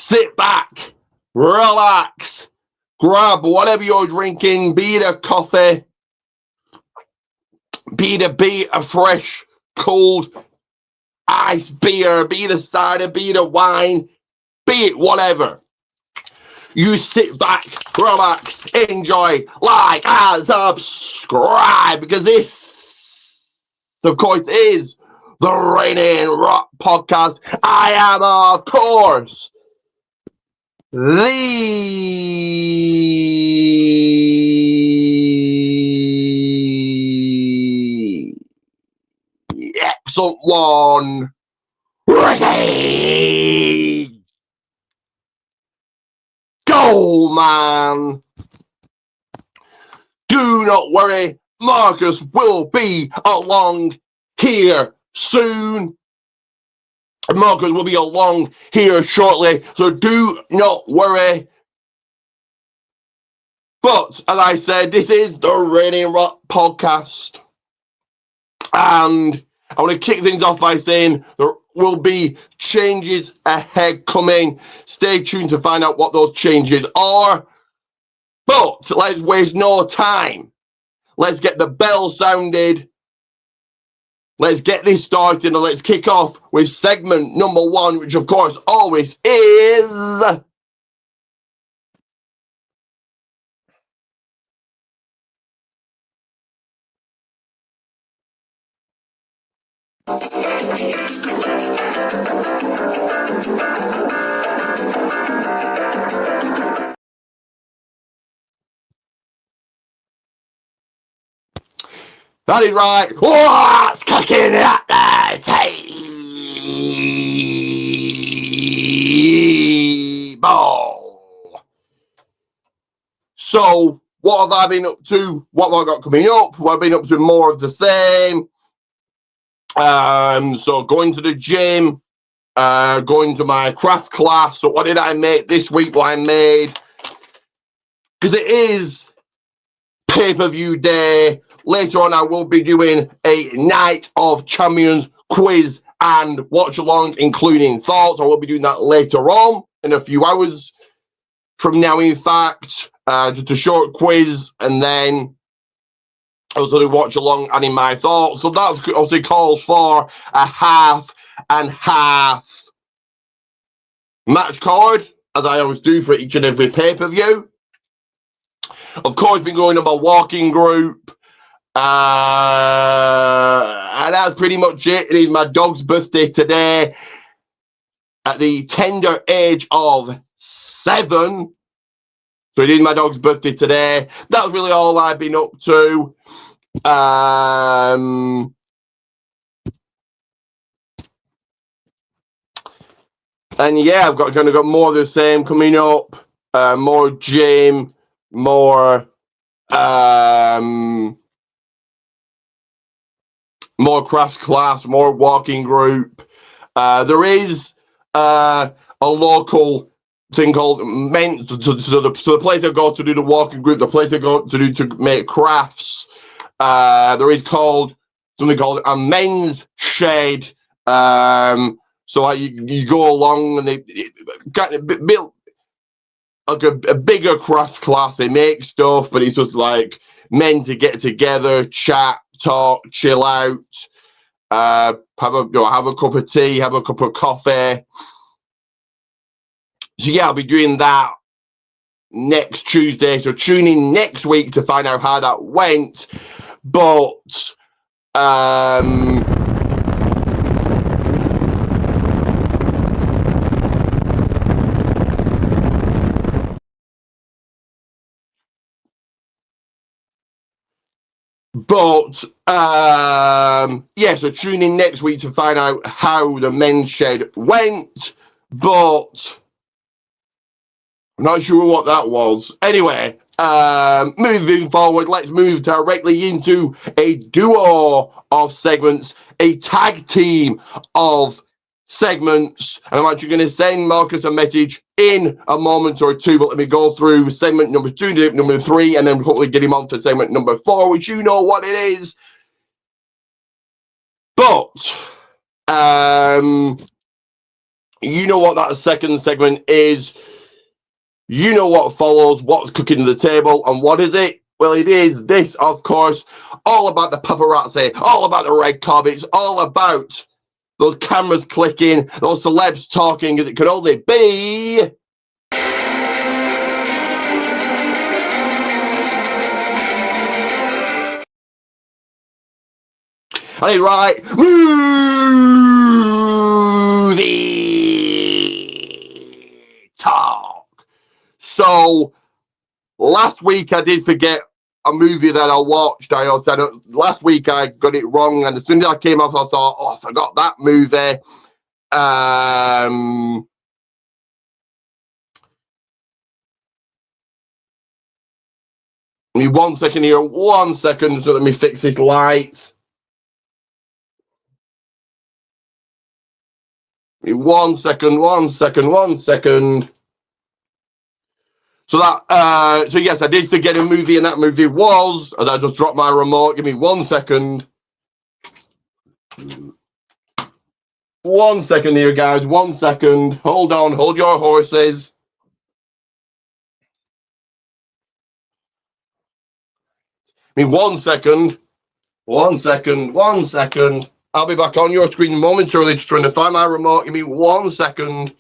sit back, relax, grab whatever you're drinking, be it a coffee, be it a fresh, cold, ice beer, be it a cider, be it a wine, be it whatever. You sit back, relax, enjoy, like, and subscribe, because this, of course, is the Raining Rock Podcast. I am, of course, the excellent one, Ricky Goldman. Do not worry, Marcus will be along here soon. Marcus will be along here shortly, so do not worry. But, as I said, this is the Raining Rock Podcast. And I want to kick things off by saying there will be changes ahead coming. Stay tuned to find out what those changes are. But let's waste no time. Let's get the bell sounded. Let's get this started and let's kick off with segment number one, which of course always is... That is right. What's cooking at the table? So, what have I been up to? What have I got coming up? Well, I've been up to more of the same. So, going to the gym, going to my craft class. So, what did I make this week? What I made, because it is pay-per-view day. Later on, I will be doing a Night of Champions quiz and watch-along, including thoughts. I will be doing that later on, in a few hours from now, in fact. Just a short quiz, and then also do watch-along and in my thoughts. So that obviously calls for a half and half match card, as I always do for each and every pay-per-view. Of course, been going on my walking group. And that's pretty much it. It is my dog's birthday today at the tender age of 7. So it is my dog's birthday today. That's really all I've been up to. And yeah, I've got kind of got more of the same coming up. More gym, more craft class, more walking group. There is a local thing called men's. So the place I go to do the walking group, the place I go to do to make crafts. There is something called a men's shed. So like you go along and they kind of build like a bigger craft class. They make stuff, but it's just like men to get together, chat, talk, chill out, have a cup of tea, have a cup of coffee. So yeah, I'll be doing that next Tuesday. So tune in next week to find out how that went. But yeah, so tune in next week to find out how the men's shed went. But I'm not sure what that was. Anyway, moving forward, let's move directly into a duo of segments, a tag team of segments. And I'm actually going to send Marcus a message in a moment or two, but let me go through segment number 2, number 3, and then hopefully get him on for segment number 4, which you know what it is. But You know what that second segment is. You know what follows, what's cooking to the table, and what is it? Well, it is this, of course, all about the paparazzi, all about the red carpets, all about those cameras clicking, those celebs talking as it could only be. Hey, right, movie talk. So last week I did forget a movie that I watched. Last week I got it wrong, and as soon as I came off, I thought, oh, I forgot that movie. Give me 1 second here, 1 second, so let me fix this light. Give me 1 second, 1 second, 1 second. So yes, I did forget a movie, and that movie was, as I just dropped my remote. Give me 1 second. 1 second here, guys. 1 second. Hold on. Hold your horses. Give me 1 second. 1 second. 1 second. I'll be back on your screen momentarily, just trying to find my remote. Give me 1 second.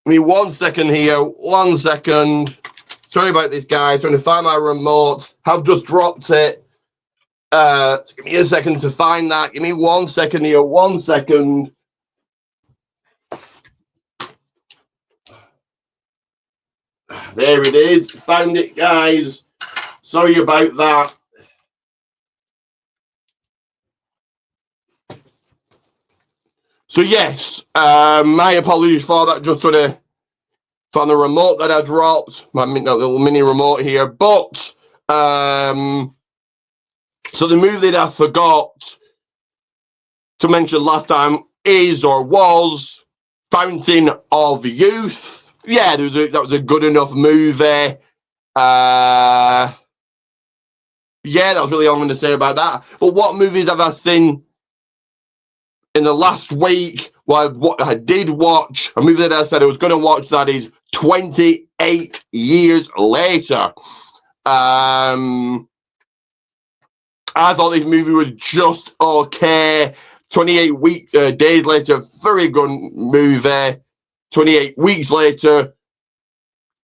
Give me 1 second here. 1 second. Sorry about this, guys. Trying to find my remote. Have just dropped it. So give me a second to find that. Give me 1 second here. 1 second. There it is. Found it, guys. Sorry about that. So yes, my apologies for that. Just sort of found the remote that I dropped, my little mini remote here. But so the movie that I forgot to mention last time is or was Fountain of Youth. Yeah, that was a good enough movie. Yeah, that was really all I'm going to say about that. But what movies have I seen in the last week? Well, what I did watch, a movie that I said I was going to watch, that is 28 years later. I thought this movie was just okay. 28 days later, very good movie. 28 weeks later,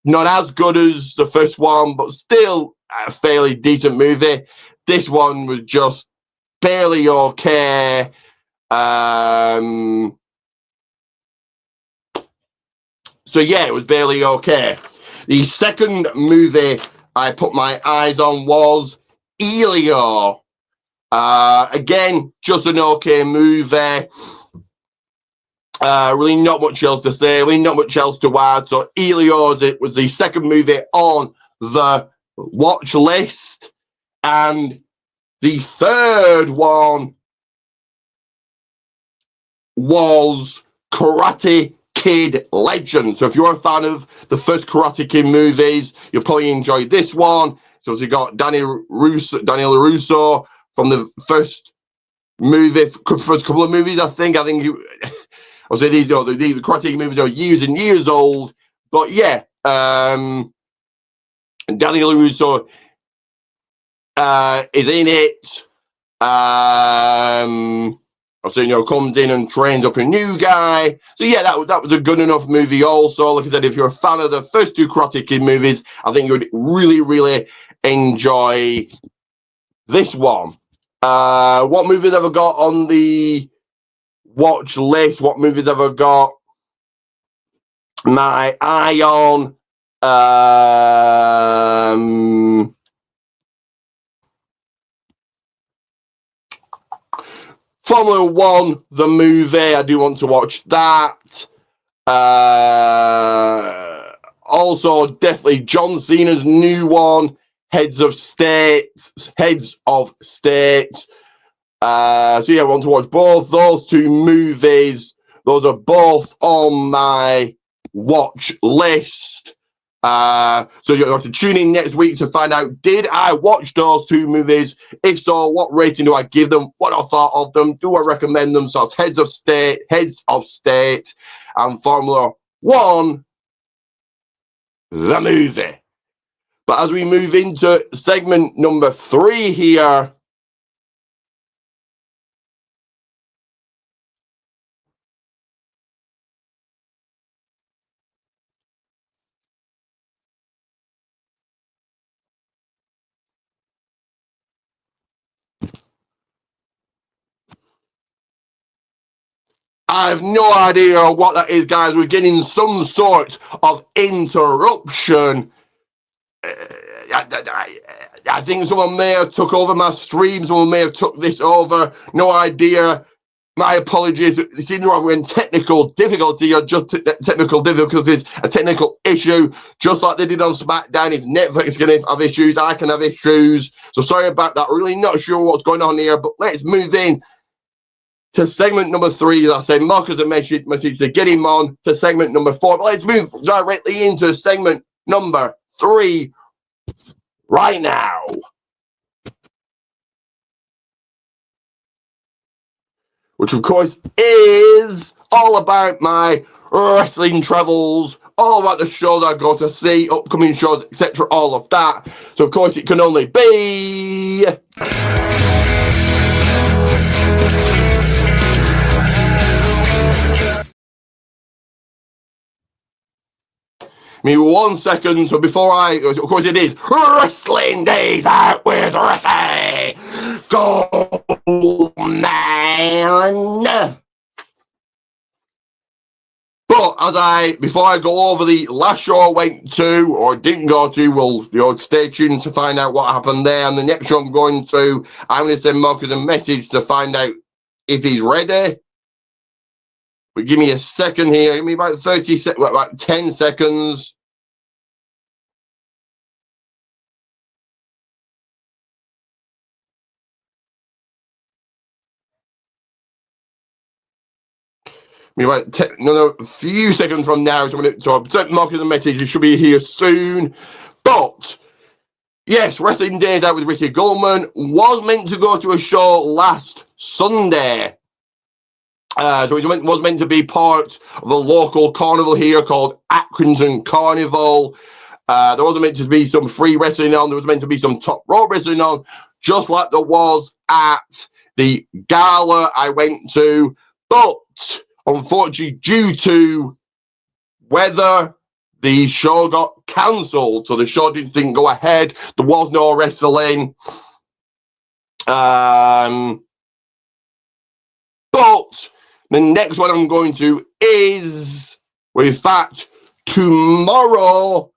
not as good as the first one, but still a fairly decent movie. This one was just barely okay. So yeah, it was barely okay. The second movie I put my eyes on was Elio. Again, just an okay movie. Really not much else to say, really not much else to add. So Elio was the second movie on the watch list. And the third one was Karate Kid Legend. So if you're a fan of the first Karate Kid movies, you'll probably enjoy this one. So you got Daniel LaRusso from the first couple of movies. I think I'll say these the Karate Kid movies are years and years old, but yeah, and Daniel LaRusso is in it. Also, comes in and trains up a new guy. So yeah, that was a good enough movie. Also, like I said, if you're a fan of the first two Karate Kid movies, I think you would really, really enjoy this one. What movies have I got on the watch list? What movies have I got my eye on? Formula One, the movie. I do want to watch that. Also, definitely John Cena's new one, Heads of State. So yeah, I want to watch both those two movies. Those are both on my watch list. So you'll have to tune in next week to find out, did I watch those two movies? If so, what rating do I give them? What I thought of them? Do I recommend them? So it's Heads of State, and Formula One, the movie. But as we move into segment number 3 here, I have no idea what that is, guys. We're getting some sort of interruption. I think someone may have took over my stream. Someone may have took this over. No idea. My apologies. It seems we're in technical difficulty, or just technical difficulties, a technical issue, just like they did on SmackDown. If Netflix is going to have issues, I can have issues. So sorry about that. Really not sure what's going on here, but let's move in to segment number 3. As I say, Marcus a message to get him on to segment number 4. But let's move directly into segment number 3 right now. Which, of course, is all about my wrestling travels, all about the shows I go to see, upcoming shows, etc., all of that. So, of course, it can only be... me 1 second, so before of course it is Wrestling Days Out with Ricky Goldman. But before I go over the last show I went to, or didn't go to, well, stay tuned to find out what happened there. And the next show I'm going to send Marcus a message to find out if he's ready. But give me a second here. Give me about 30 seconds, about 10 seconds. Another few seconds from now. So I've sent Marcus a message. He should be here soon. But yes, Wrestling Days Out with Ricky Goldman was meant to go to a show last Sunday. So it was meant to be part of the local carnival here called Accrington Carnival. There wasn't meant to be some free wrestling on. There was meant to be some top rope wrestling on, just like there was at the gala I went to. But unfortunately, due to weather, the show got cancelled. So the show didn't go ahead. There was no wrestling. But the next one I'm going to is, well, in fact, tomorrow,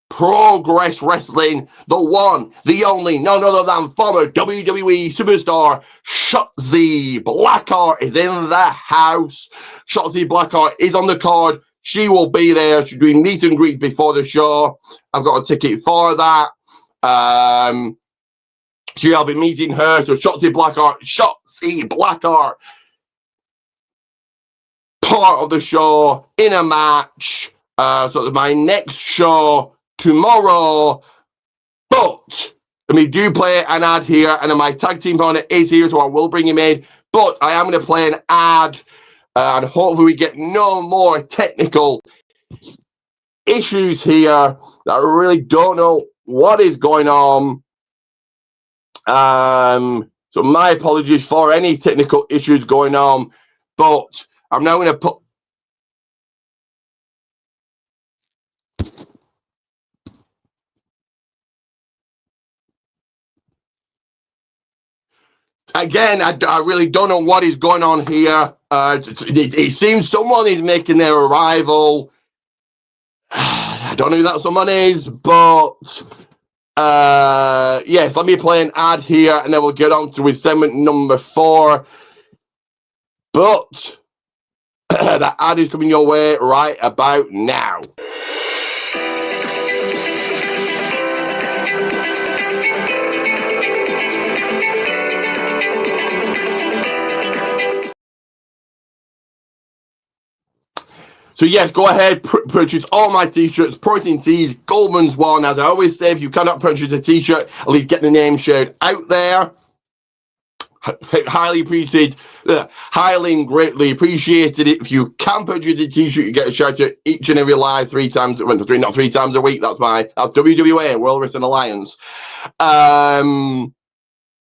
Progress Wrestling, the one, the only, none other than former WWE superstar Shotzi Blackheart is in the house. Shotzi Blackheart is on the card. She will be there. She's doing meet and greets before the show. I've got a ticket for that. I'll be meeting her. So Shotzi Blackheart, part of the show in a match. So my next show tomorrow. But let me do play an ad here, and then my tag team partner is here, so I will bring him in. But I am going to play an ad, and hopefully we get no more technical issues here. I really don't know what is going on. So my apologies for any technical issues going on. But I'm now going to put... Again, I really don't know what is going on here. It seems someone is making their arrival. I don't know who that someone is, but yes, let me play an ad here, and then we'll get on to with segment number 4. But that ad is coming your way right about now. So yes, go ahead, purchase all my t-shirts, protein tees, Goldman's one. As I always say, if you cannot purchase a t-shirt, at least get the name shared out there. Highly appreciated, highly and greatly appreciated it. If you can purchase a t-shirt, you get a shout out each and every live 3 times, not 3 times a week. That's WWA, World Wrestling Alliance. But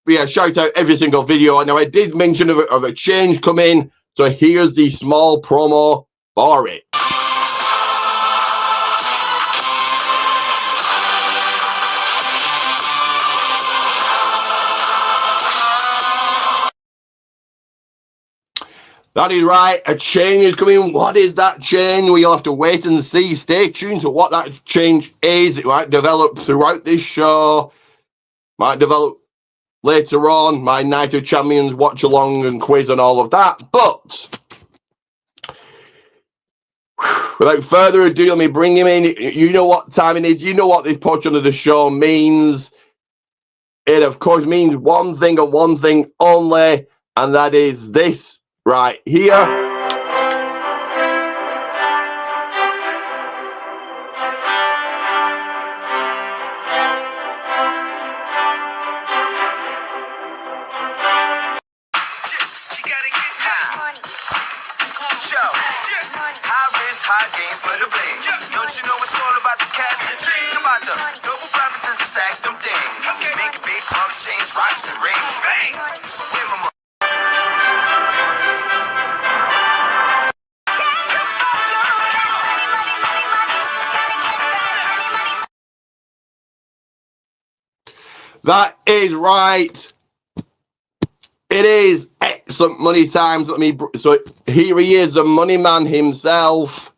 yeah, shout out every single video. Now I did mention of a change coming, so here's the small promo for it. That is right, a change is coming. What is that change? We'll have to wait and see. Stay tuned to what that change is. It might develop throughout this show, might develop later on, my Night of Champions watch along and quiz and all of that. But without further ado, let me bring him in. You know what time it is. You know what this portion of the show means. It, of course, means one thing and one thing only, and that is this right here. That is right. It is excellent money times. So here he is, the money man himself.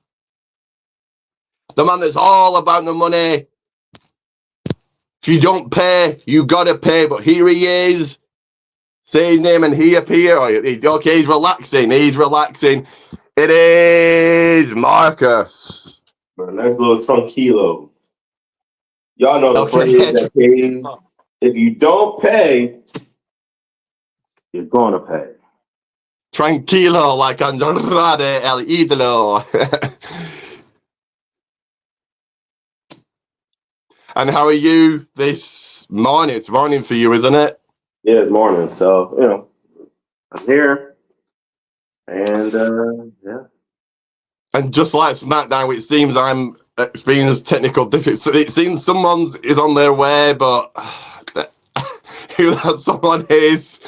The man that's all about the money. If you don't pay, you gotta pay. But here he is. Say his name and he appear. Okay, he's relaxing. He's relaxing. It is Marcus. A nice little tranquilo. Y'all know the phrase that pays. If you don't pay, you're gonna pay. Tranquilo, like Andrade El Idolo. And how are you this morning? It's morning for you, isn't it? Yeah, it's morning. So, you know, I'm here. And, yeah. And just like SmackDown, it seems I'm experiencing technical difficulties. It seems someone is on their way, but who that someone is,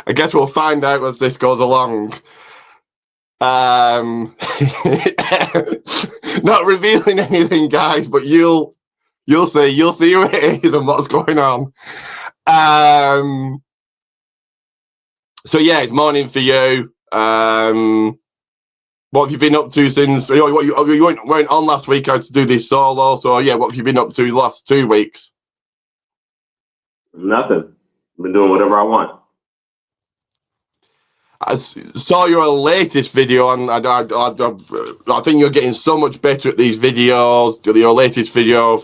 I guess we'll find out as this goes along. Not revealing anything, guys, but you'll see who it is and what's going on. So yeah, it's morning for you. What have you been up to since you weren't on last week? I had to do this solo. So yeah, what have you been up to the last 2 weeks? Nothing. Been doing whatever I want. I saw your latest video, and I think you're getting so much better at these videos. Your latest video,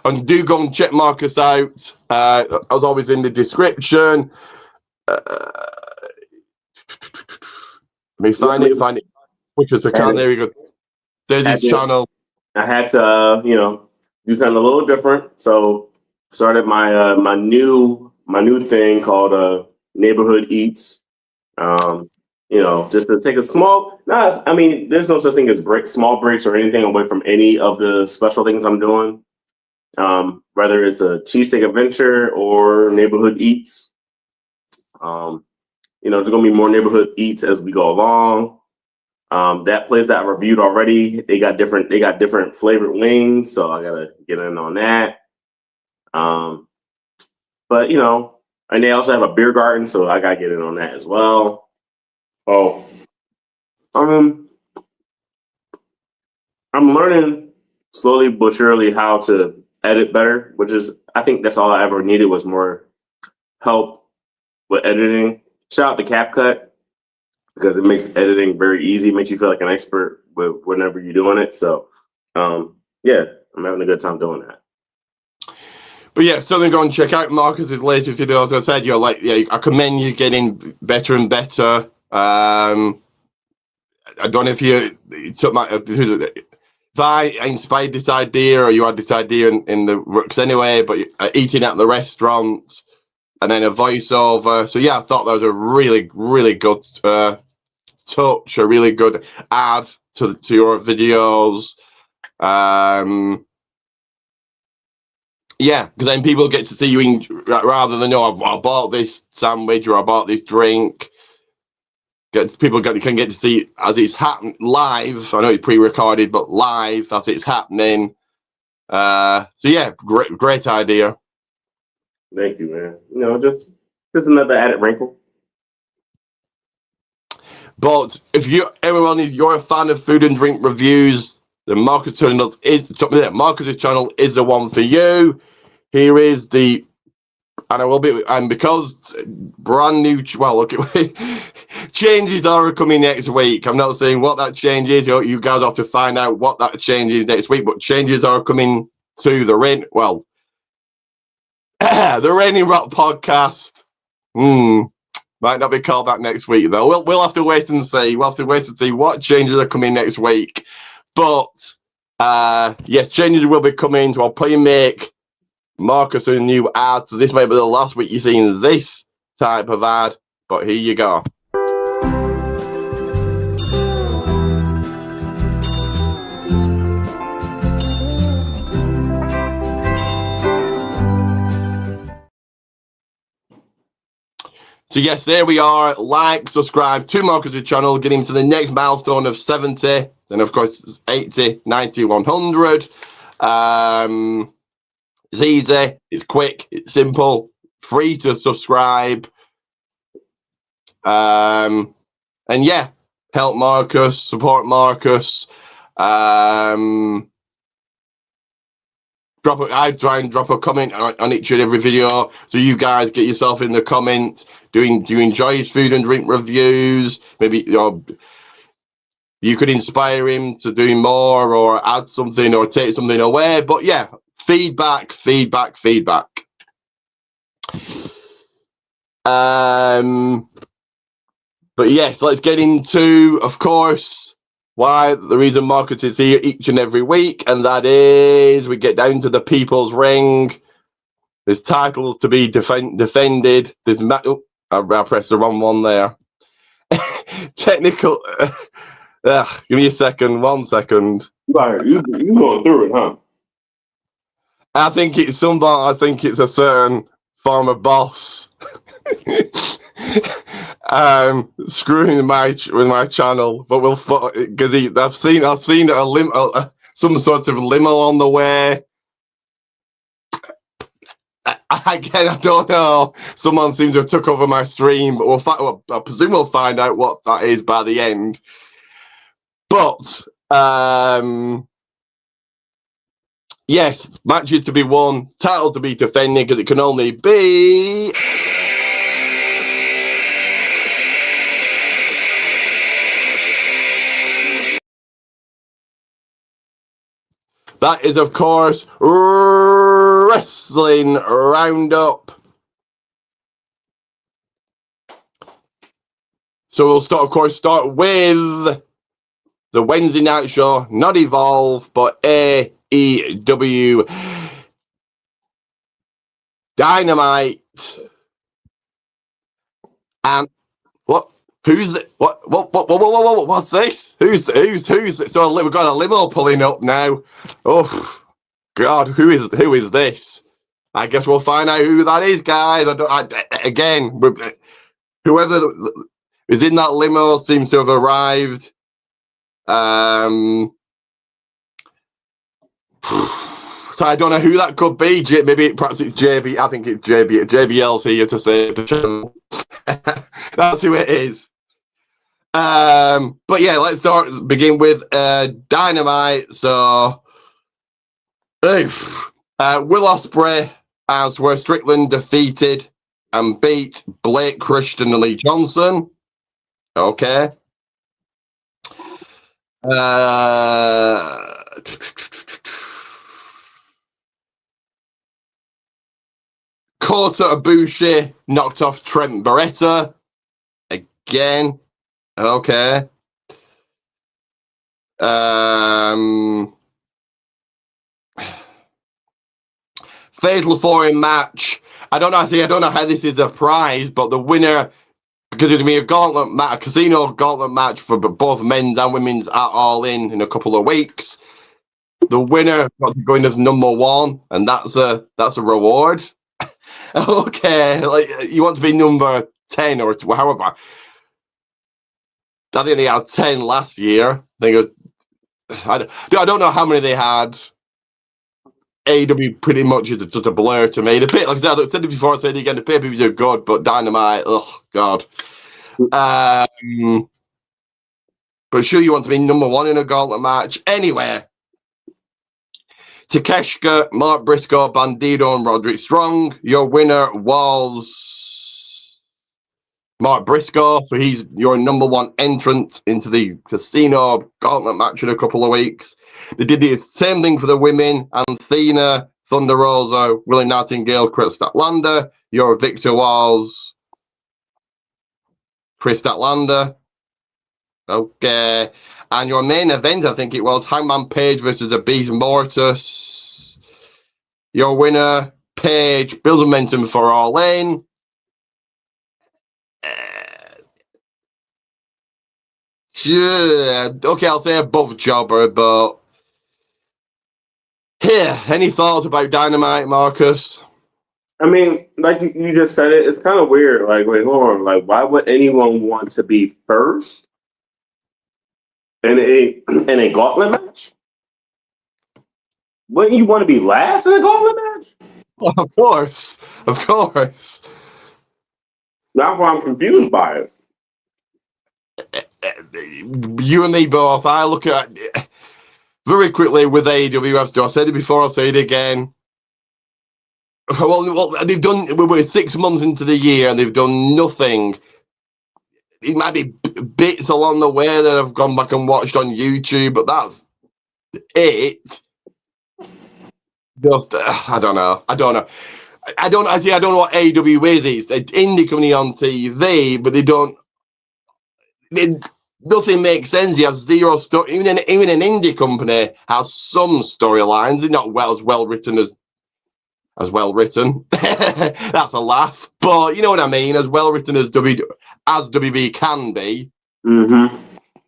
and do go and check Marcus out. As always in the description. Let me find it quick as I can. There we go. There's his channel. I had to, do something a little different. So started my my new thing called Neighborhood Eats. Just to take a small. There's no such thing as small breaks or anything away from any of the special things I'm doing. Whether it's a cheesesteak adventure or Neighborhood Eats. There's gonna be more Neighborhood Eats as we go along. That place that I reviewed already, they got different flavored wings, so I gotta get in on that. But and they also have a beer garden, so I gotta get in on that as well. Oh, I'm learning slowly but surely how to edit better, which is, I think that's all I ever needed was more help with editing. Shout out to CapCut because it makes editing very easy, makes you feel like an expert whenever you're doing it. So, yeah, I'm having a good time doing that. But yeah, so then go and check out Marcus's latest video. As I said, I commend you getting better and better. I don't know if you took my. If I inspired this idea, or you had this idea in the works anyway, but eating at the restaurant and then a voiceover. So yeah, I thought that was a really, really good touch, a really good add to your videos. Yeah, because then people get to see you rather than I bought this sandwich or I bought this drink. People can get to see it as it's happening live. I know it's pre-recorded, but live as it's happening. So yeah, great idea. Thank you, man. You know, just another added wrinkle. But if you're a fan of food and drink reviews, the Marcus channel is the one for you. Here is the, and I will be, and because brand new, well, look, changes are coming next week. I'm not saying what that change is. You guys have to find out what that change is next week. But changes are coming to the Rain. Well, the Raining Rock podcast. Might not be called that next week though. We'll have to wait and see. We'll have to wait and see what changes are coming next week. But yes, changes will be coming. So I'll probably make Marcus a new ad. So this may be the last week you're seeing this type of ad. But here you go. So yes, there we are. Like, subscribe to Marcus' channel, getting to the next milestone of 70. Then of course it's 80, 90, 100. It's easy, it's quick, it's simple, free to subscribe. And yeah, help Marcus, support Marcus. I try and drop a comment on each and every video, so you guys get yourself in the comments. Do you enjoy his food and drink reviews? Maybe you could inspire him to do more, or add something, or take something away. But yeah, feedback. But yes, let's get into, of course, why the reason Marcus is here each and every week, and that is we get down to the People's Ring. There's titles to be defended. There's I pressed the wrong one there. Technical. Give me a second. 1 second. You going through it, huh? I think it's a certain former boss. Screwing with my channel, but because I've seen some sort of limo on the way. Again, I don't know. Someone seems to have took over my stream, but I presume we'll find out what that is by the end. But yes, matches to be won, title to be defended, because it can only be. That is, of course, Wrestling Roundup. So we'll start with the Wednesday night show, not Evolve, but AEW Dynamite. And what? Who's it? What's this? Who's? So we've got a limo pulling up now. Oh God, who is this? I guess we'll find out who that is, guys. Whoever is in that limo seems to have arrived. So I don't know who that could be. Perhaps it's JB. I think it's JB. JBL's here to save the channel. That's who it is. But yeah, let's begin with Dynamite. So Will Ospreay as where Strickland defeated and beat Blake Christian and Lee Johnson. Okay. Kota Ibushi knocked off Trent Beretta again. Okay. Fatal 4 match. I don't know how this is a prize, but the winner, because it's going to be a casino gauntlet match for both men's and women's at All In a couple of weeks. The winner got to go in as number 1, and that's a reward. Okay, like you want to be number 10 or however. I think they had 10 last year. I think it was. I don't know how many they had. AEW pretty much is just a blur to me. The pay, like I said it before, I said it again, the pay-per-views are good, but Dynamite, oh god. But sure, you want to be number 1 in a gauntlet match. Anyway, Takeshita, Mark Briscoe, Bandido, and Roderick Strong. Your winner was Mark Briscoe, so he's your number 1 entrant into the casino gauntlet match in a couple of weeks. They did the same thing for the women. Athena, Thunder Rosa, Willie Nightingale, Chris Statlander. Your victor was Chris Statlander. Okay. And your main event, I think it was Hangman Page versus Beast Mortis. Your winner, Page, builds momentum for All In. Yeah, okay, I'll say above jobber, but here, any thoughts about Dynamite, Marcus? I mean, like you just said it, it's kind of weird. Like, wait, hold on. Like, why would anyone want to be first in a gauntlet match? Wouldn't you want to be last in a gauntlet match? Well, of course. That's why I'm confused by it. You and me both. I look at very quickly with AEW. I said it before, I'll say it again. Well, they've done. We're 6 months into the year, and they've done nothing. It might be bits along the way that I've gone back and watched on YouTube, but that's it. Just, I don't know. I don't know what AEW is. It's an indie company on TV, but they don't. Nothing makes sense. You have zero story. Even an indie company has some storylines. They're not as well written as well written. That's a laugh, but you know what I mean. As well written as WB can be. Mm-hmm.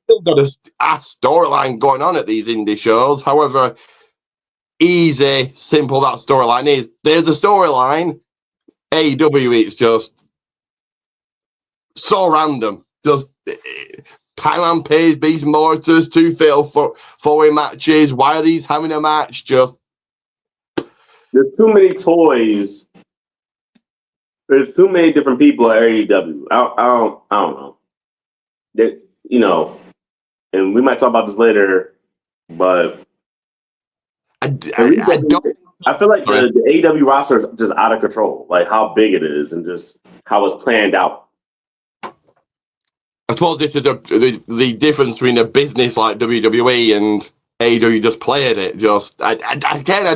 Still got a storyline going on at these indie shows. However easy, simple that storyline is. There's a storyline. AEW, it's just so random. Just Hangman Page, Beast Mortis, 2 fatal 4-way matches. Why are these having a match? Just there's too many toys. There's too many different people at AEW. I don't know. That, you know, and we might talk about this later, but I feel like the AEW roster is just out of control. Like how big it is and just how it's planned out. I suppose this is the difference between a business like WWE and AEW just playing it. Just I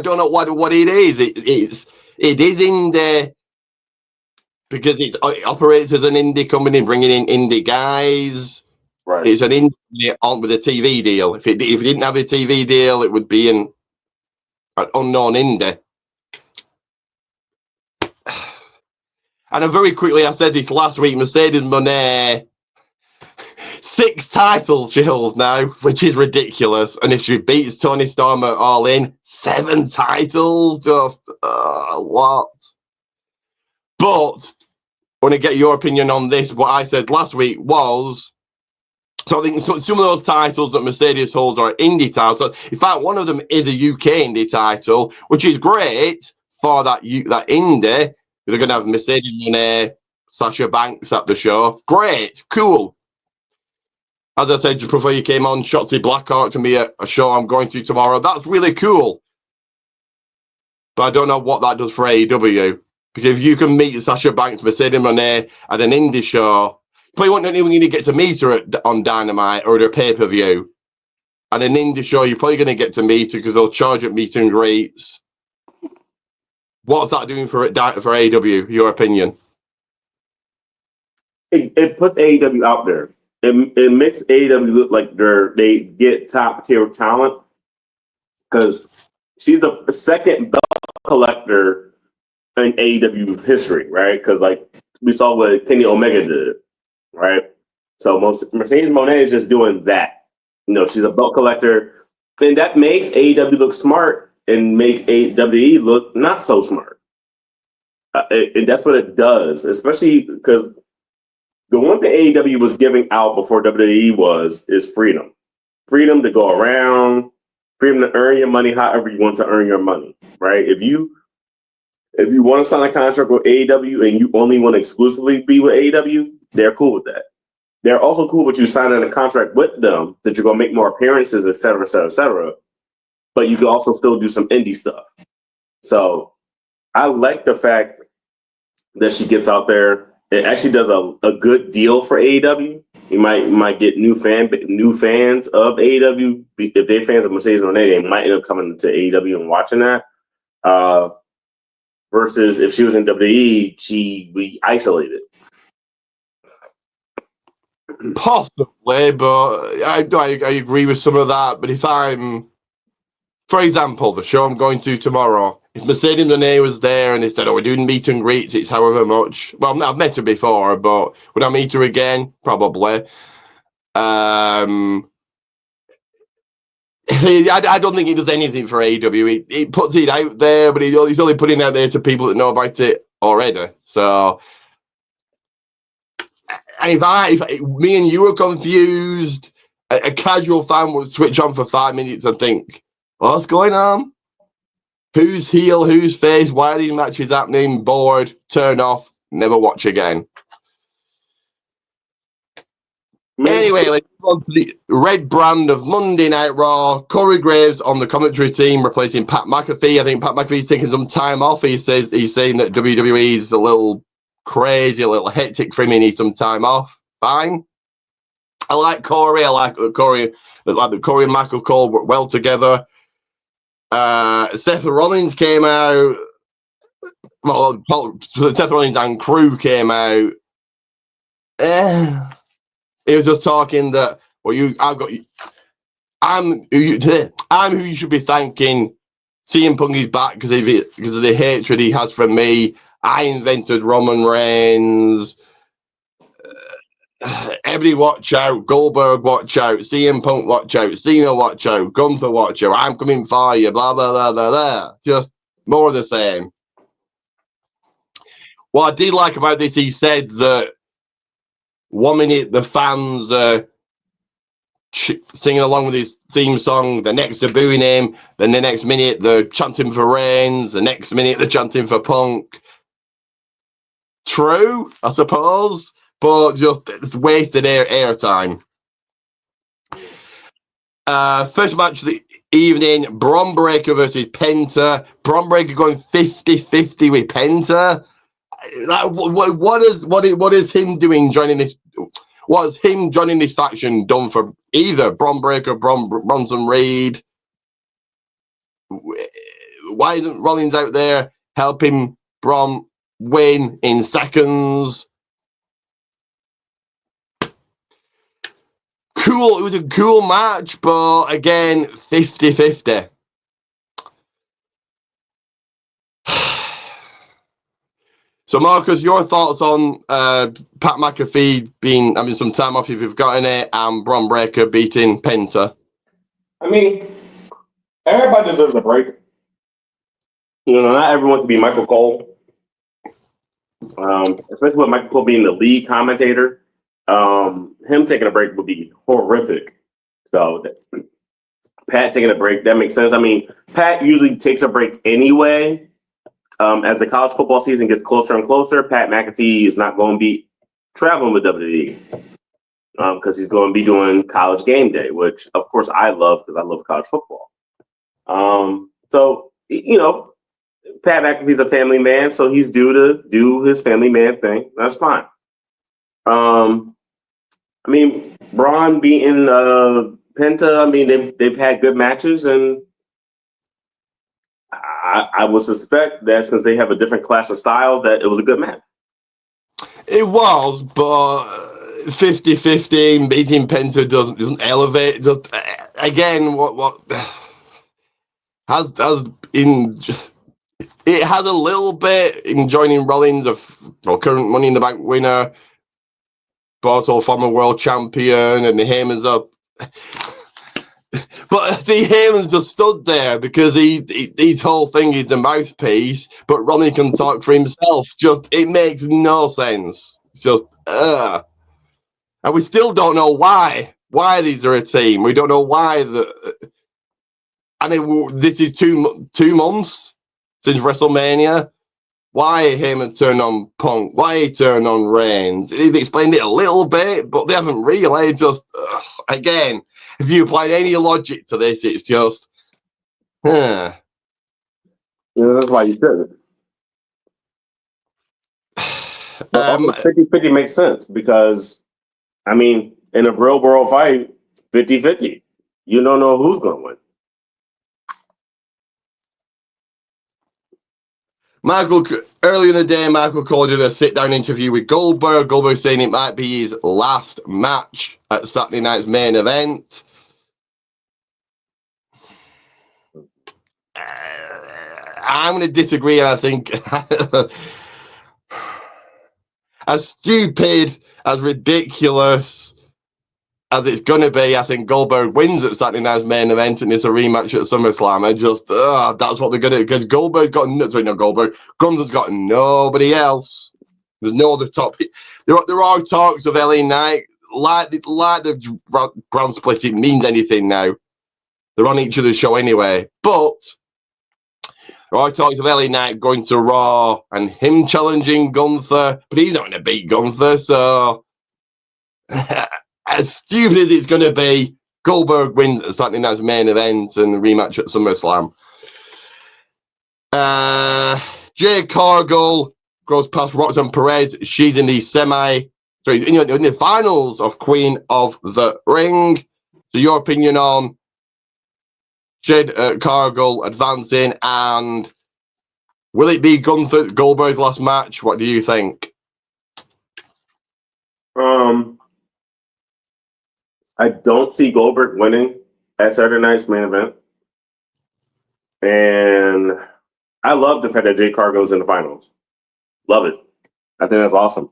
don't know what it is. It is indie because it operates as an indie company, bringing in indie guys. Right. It's an indie on with a TV deal. If it didn't have a TV deal, it would be an unknown indie. And very quickly, I said this last week. Mercedes Moné. 6 titles she holds now, which is ridiculous. And if she beats Toni Storm at All In, 7 titles, just what? But I want to get your opinion on this. What I said last week was, so I think some of those titles that Mercedes holds are indie titles. In fact, one of them is a UK indie title, which is great for that indie. They're going to have Mercedes Moné, Sasha Banks at the show. Great, cool. As I said just before you came on, Shotzi Blackheart can be a show I'm going to tomorrow. That's really cool. But I don't know what that does for AEW. Because if you can meet Sasha Banks, Mercedes Moné at an indie show, you probably won't even get to meet her on Dynamite or at a pay-per-view. At an indie show, you're probably going to get to meet her because they'll charge at meet and greets. What's that doing for AEW, your opinion? It puts AEW out there. it makes AEW look like they get top tier talent because she's the second belt collector in AEW history, right? Because like we saw what Kenny Omega did, right? So Mercedes Moné is just doing that. She's a belt collector, and that makes AEW look smart and make WWE look not so smart. And that's what it does, especially because the one thing AEW was giving out before WWE is freedom. Freedom to go around, freedom to earn your money however you want to earn your money, right? If you want to sign a contract with AEW and you only want to exclusively be with AEW, they're cool with that. They're also cool with you signing a contract with them that you're going to make more appearances, et cetera, et cetera, et cetera. But you can also still do some indie stuff. So I like the fact that she gets out there. It actually does a good deal for AEW. You might get new fans of AEW. If they're fans of Mercedes Moné, they might end up coming to AEW and watching that. Versus if she was in WWE, she'd be isolated. Possibly, but I agree with some of that. But if I'm, for example, the show I'm going to tomorrow, if Mercedes Moné was there and they said, "Oh, we're doing meet and greets, it's however much." Well, I've met her before, but would I meet her again? Probably. I don't think it does anything for AEW. It puts it out there, but he's only putting it out there to people that know about it already. So, if me and you were confused, a casual fan would switch on for 5 minutes and think, "What's going on? Who's heel? Who's face? Why are these matches happening? Bored, turn off, never watch again." Anyway, let's move on to the red brand of Monday Night Raw. Corey Graves on the commentary team replacing Pat McAfee. I think Pat McAfee's taking some time off. He's saying that WWE is a little crazy, a little hectic for him. He needs some time off. Fine. I like Corey. I like that Corey and Michael Cole work well together. Seth Rollins came out. Well, Seth Rollins and crew came out. He was just talking that, well, I'm who you should be thanking. CM Punk is back because of the hatred he has for me. I invented Roman Reigns. Everybody watch out. Goldberg watch out. CM Punk watch out. Cena watch out. Gunther watch out. I'm coming for you. Blah, blah, blah, blah, blah. Just more of the same. What I did like about this, he said that 1 minute the fans are singing along with his theme song, the next they're booing him, then the next minute they're chanting for Reigns, the next minute they're chanting for Punk. True, I suppose, but just it's wasted airtime. First match of the evening, Bron Breakker versus Penta. Bron Breakker going 50-50 with Penta. What is him doing joining this? What's him joining this faction done for either Bron Breakker, Bronson Reed? Why isn't Rollins out there helping Bron win in seconds? Cool. It was a cool match, but again, 50-50. So, Marcus, your thoughts on Pat McAfee having some time off if you've got any, and Bron Breakker beating Penta? I mean, everybody deserves a break. Not everyone can be Michael Cole. Especially with Michael Cole being the lead commentator. Him taking a break would be horrific. So, Pat taking a break, that makes sense. I mean, Pat usually takes a break anyway. As the college football season gets closer and closer, Pat McAfee is not going to be traveling with WWE because he's going to be doing College Game Day, which, of course, I love because I love college football. So, Pat McAfee's a family man, so he's due to do his family man thing. That's fine. I mean, Braun beating Penta, I mean, they've had good matches, and I would suspect that since they have a different clash of styles, that it was a good match. It was, but 50-50, beating Penta doesn't elevate. Just again, what has in it has a little bit in joining Rollins, current Money in the Bank winner, but also former world champion, and Heyman's up. But I see Heyman's just stood there because his whole thing is a mouthpiece, but Ronnie can talk for himself. Just it makes no sense. It's just and we still don't know why these are a team. We don't know why this is two months since WrestleMania. Why Heyman turned on Punk? Why he turned on Reigns? They've explained it a little bit, but they haven't really. Just again, if you apply any logic to this, it's just, that's why you said it. 50-50 makes sense because, I mean, in a real world fight, 50-50, you don't know who's going to win. Earlier in the day, Michael Cole did a sit-down interview with Goldberg. Goldberg saying it might be his last match at Saturday night's main event. I'm going to disagree, and I think as stupid, as ridiculous as it's going to be, I think Goldberg wins at Saturday night's main event, and it's a rematch at SummerSlam. That's what they're going to do, because Gunther's got nobody else. There's no other top. There are talks of LA Knight, like the brand split, it means anything now. They're on each other's show anyway, but there are talks of LA Knight going to Raw and him challenging Gunther, but he's not going to beat Gunther, so as stupid as it's going to be, Goldberg wins at Saturday night's main event and the rematch at SummerSlam. Jade Cargill goes past Roxanne Perez. She's in the in the finals of Queen of the Ring. So your opinion on Jade Cargill advancing, and will it be Gunther Goldberg's last match? What do you think? I don't see Goldberg winning at Saturday night's main event. And I love the fact that Jade Cargill's in the finals. Love it. I think that's awesome.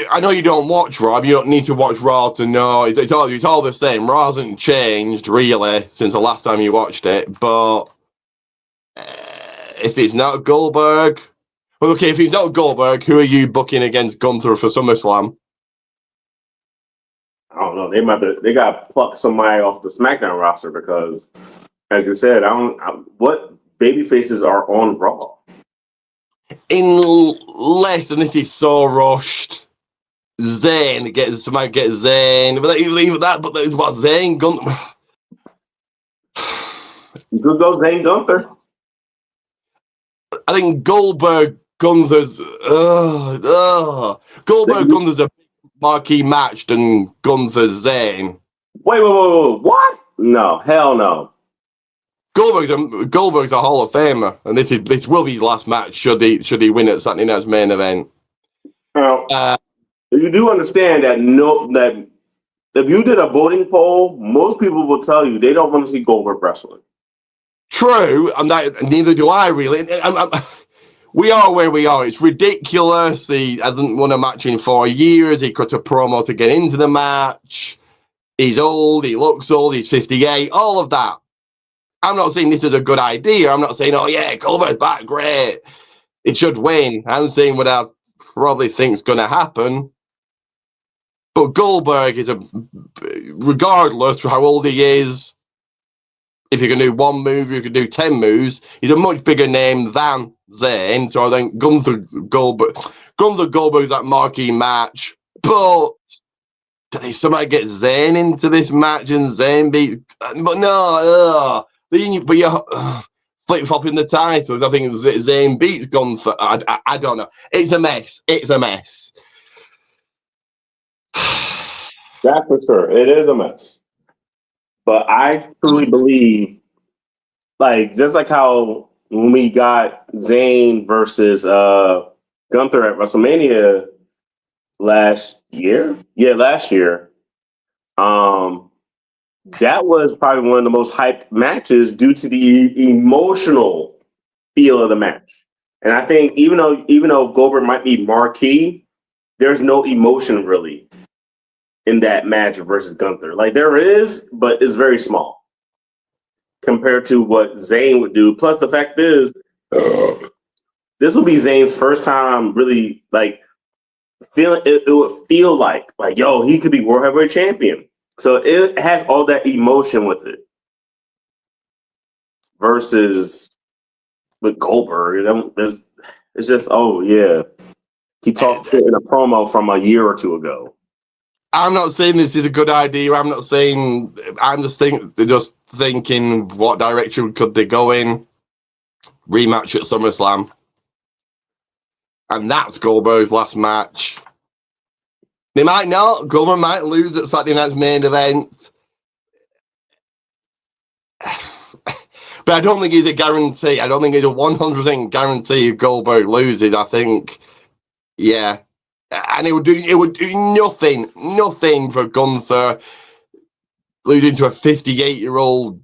I know you don't watch Raw. You don't need to watch Raw to know. It's all the same. Raw hasn't changed, really, since the last time you watched it. But if it's not Goldberg... Well, okay, if he's not Goldberg, who are you booking against Gunther for SummerSlam? I don't know. They got to pluck somebody off the SmackDown roster because, as you said, what baby faces are on Raw? Unless, and this is so rushed, somebody gets Zayn. But leave it that. But what Zayn Gunther? You could go Zayn Gunther. I think Goldberg Gunther's Gunther's a marquee match than Gunther's Zayn. Wait, what? No, hell no. Goldberg's a Hall of Famer, and this will be his last match should he win at Saturday night's main event. Now, you do understand that that if you did a voting poll, most people will tell you they don't want to see Goldberg wrestling. True, and neither do I really. We are where we are. It's ridiculous. He hasn't won a match in 4 years. He cut a promo to get into the match. He's old. He looks old. He's 58. All of that. I'm not saying this is a good idea. I'm not saying, oh yeah, Goldberg's back, great. It should win. I'm saying what I probably think's going to happen. But Goldberg is regardless of how old he is, if you can do one move, you can do 10 moves. He's a much bigger name than Zayn. So I think Gunther Goldberg's that marquee match. But did somebody get Zayn into this match and Zayn beat? But no, but you're flip-flopping the titles. I think Zayn beats Gunther. I don't know. It's a mess. That's for sure. It is a mess. But I truly believe, just like how when we got Zayn versus Gunther at WrestleMania last year. Yeah, last year. That was probably one of the most hyped matches due to the emotional feel of the match. And I think even though Goldberg might be marquee, there's no emotion really in that match versus Gunther. Like there is, but it's very small compared to what Zayn would do. Plus the fact is, this will be Zayn's first time really like feeling it would feel like yo, he could be world heavyweight champion. So it has all that emotion with it. Versus with Goldberg, it's just he talked in a promo from a year or two ago. I'm not saying this is a good idea. I'm just thinking what direction could they go in? Rematch at SummerSlam. And that's Goldberg's last match. They might not. Goldberg might lose at Saturday night's main event. But I don't think he's a guarantee. I don't think he's a 100% guarantee if Goldberg loses. I think, yeah. And it would do nothing for Gunther losing to a 58-year-old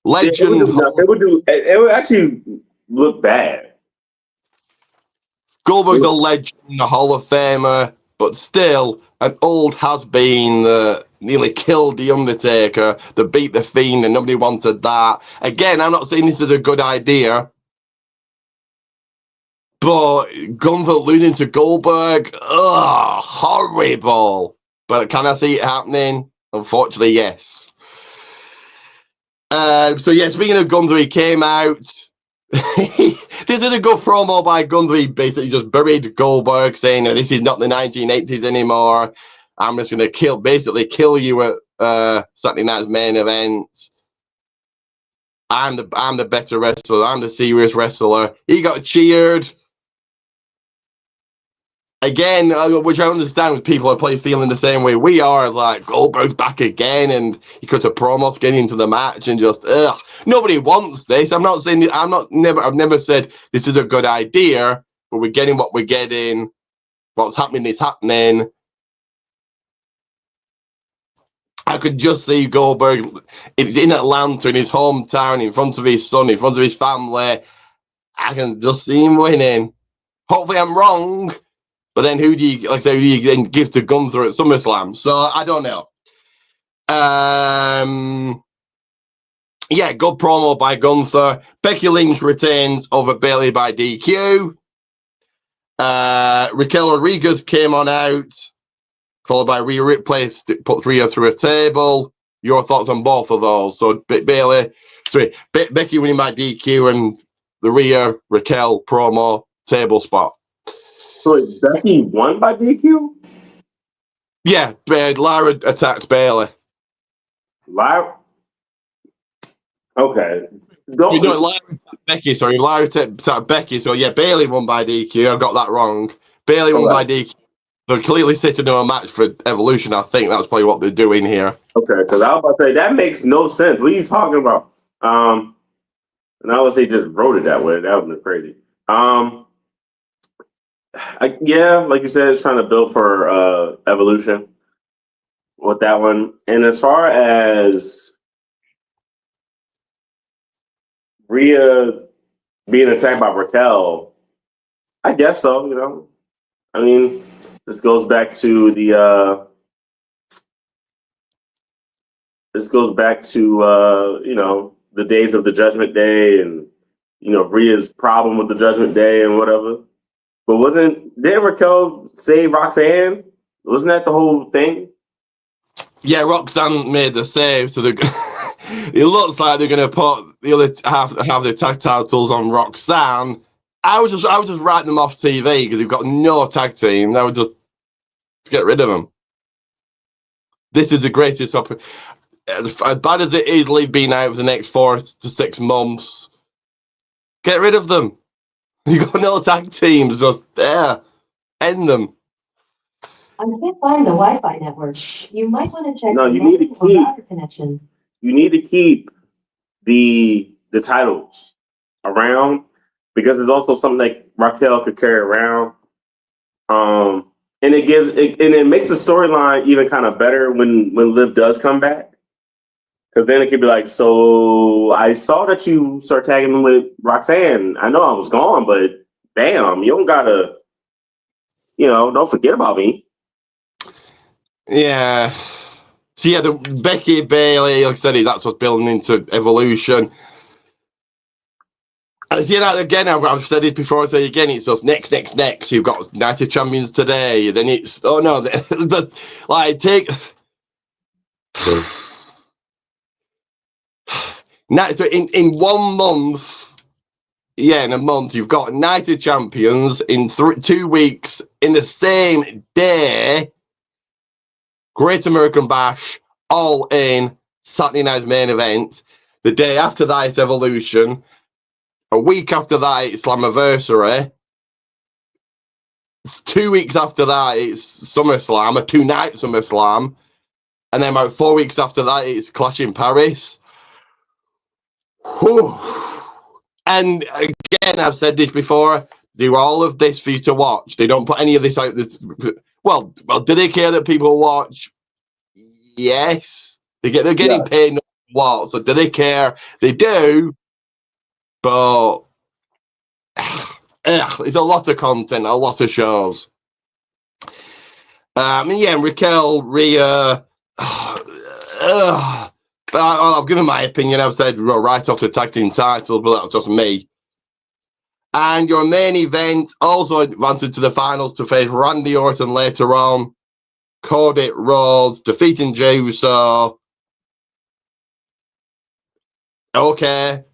legend. It would actually look bad. Goldberg's a legend, a Hall of Famer, but still an old has-been that nearly killed The Undertaker, that beat The Fiend, and nobody wanted that. Again, I'm not saying this is a good idea, but Gunther losing to Goldberg, horrible. But can I see it happening? Unfortunately, yes. Speaking of Gunther, he came out. This is a good promo by Gunther. He basically just buried Goldberg, saying, this is not the 1980s anymore. I'm just going to kill you at Saturday night's main event. I'm the better wrestler. I'm the serious wrestler. He got cheered. Again, which I understand people are probably feeling the same way we are, as like Goldberg's back again, and he cuts a promo to get into the match, and just nobody wants this. I'm not saying I've never said this is a good idea, but we're getting what we're getting. What's happening is happening. I could just see Goldberg in Atlanta, in his hometown, in front of his son, in front of his family. I can just see him winning. Hopefully, I'm wrong. But then who do you then give to Gunther at SummerSlam? So I don't know. Good promo by Gunther. Becky Lynch retains over Bayley by DQ. Raquel Rodriguez came on out, followed by Rhea Ripley, put Rhea through a table. Your thoughts on both of those? So Becky winning by DQ and the Rhea Raquel promo table spot. So Becky won by DQ? Yeah, Lara attacked Bayley. Lara? Okay. Lara attacked Becky, sorry. Lara attacked Becky, so yeah, Bayley won by DQ. I got that wrong. Bayley won by DQ. They're clearly sitting in a match for Evolution. I think that's probably what they're doing here. Okay, because I was about to say, that makes no sense. What are you talking about? And unless they just wrote it that way, that would be crazy. Like you said, it's trying to build for Evolution with that one. And as far as Rhea being attacked by Raquel, I guess so. I mean, this goes back to the the days of the Judgment Day, and Rhea's problem with the Judgment Day and whatever. But didn't Raquel save Roxanne? Wasn't that the whole thing? Yeah, Roxanne made the save, so it looks like they're going to put the other have the tag titles on Roxanne. I would just write them off TV because we've got no tag team. I would just get rid of them. This is the greatest opportunity. As bad as it is, Liv being out for the next 4 to 6 months. Get rid of them. You've got no tag teams, just there. End them. I can't find the Wi-Fi network. You might want to check router connection. You need to keep the titles around, because it's also something like Raquel could carry around. And it makes the storyline even kind of better when Liv does come back. Because then it could be like, so I saw that you start tagging me with Roxanne. I know I was gone, but damn, you don't gotta, don't forget about me. Yeah. So yeah, the Becky Bailey, like I said, that's what's building into Evolution. And see that again, I've said it before, I say again, it's just next. You've got Night of Champions today, then it's like take so in 1 month, in a month, you've got Night of Champions in 2 weeks in the same day. Great American Bash, All In, Saturday night's main event. The day after that, it's Evolution. A week after that, it's Slammiversary. 2 weeks after that, it's SummerSlam, a 2-night SummerSlam. And then about 4 weeks after that, it's Clash in Paris. Whew. And again, I've said this before, do all of this for you to watch. They don't put any of this out. Well, do they care that people watch? Yes. They're getting paid no what. So do they care? They do. But it's a lot of content, a lot of shows. Raquel, Rhea. I've given my opinion. I've said right off the tag team title, but that's just me. And your main event also advanced to the finals to face Randy Orton later on. Cody Rhodes defeating Jey Uso. Okay.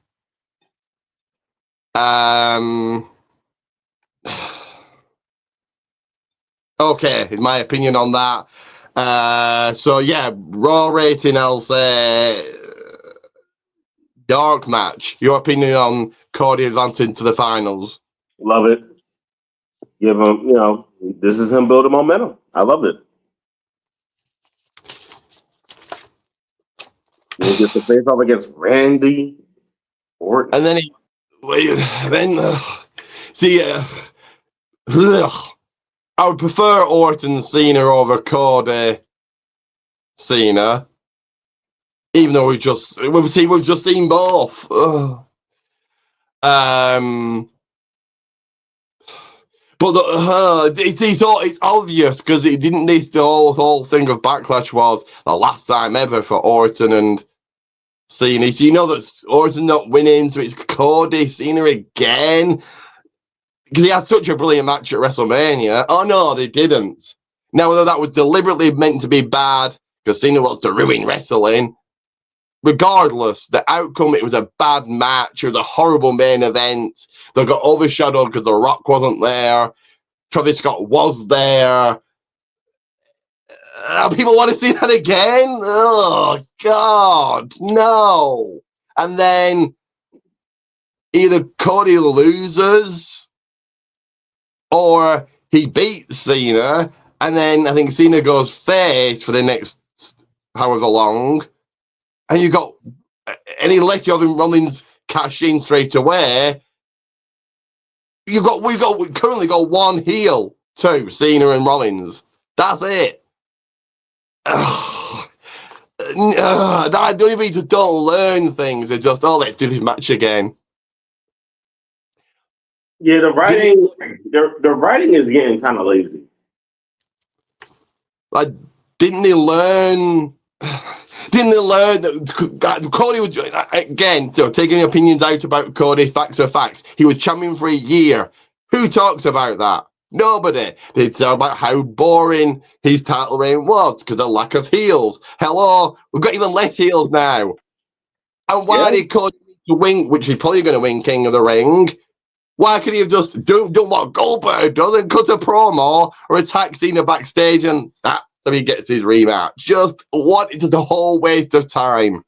Okay, is my opinion on that. Raw rating, I'll say dark match. Your opinion on Cody advancing to the finals? Love it. Give him, this is him building momentum. I love it. We'll get the face off against Randy Orton. And then I would prefer Orton Cena over Cody Cena, even though we've just seen both. But it's obvious because it didn't. This the whole thing of Backlash was the last time ever for Orton and Cena. So you know that Orton not winning, so it's Cody Cena again. Because he had such a brilliant match at WrestleMania. Oh no, they didn't. Now whether that was deliberately meant to be bad because Cena wants to ruin wrestling, regardless, the outcome, it was a bad match. It was a horrible main event. They got overshadowed because The Rock wasn't there. Travis Scott was there. People want to see that again? Oh, God, no. And then either Cody loses or he beats Cena. And then I think Cena goes face for the next however long. And he let Rollins cash in straight away. We've currently got one heel, two, Cena and Rollins. That's it. WWE just don't learn things. They just, let's do this match again. Yeah, the writing is getting kind of lazy. Like, didn't they learn that Cody was, again, taking opinions out about Cody, facts are facts. He was champion for a year. Who talks about that? Nobody. They talk about how boring his title reign was because of lack of heels. Hello, we've got even less heels now. And why did Cody need to win, which he's probably going to win King of the Ring? Why could he have just done what Goldberg does and cut a promo or attack Cena backstage and so he gets his rematch? Just a whole waste of time.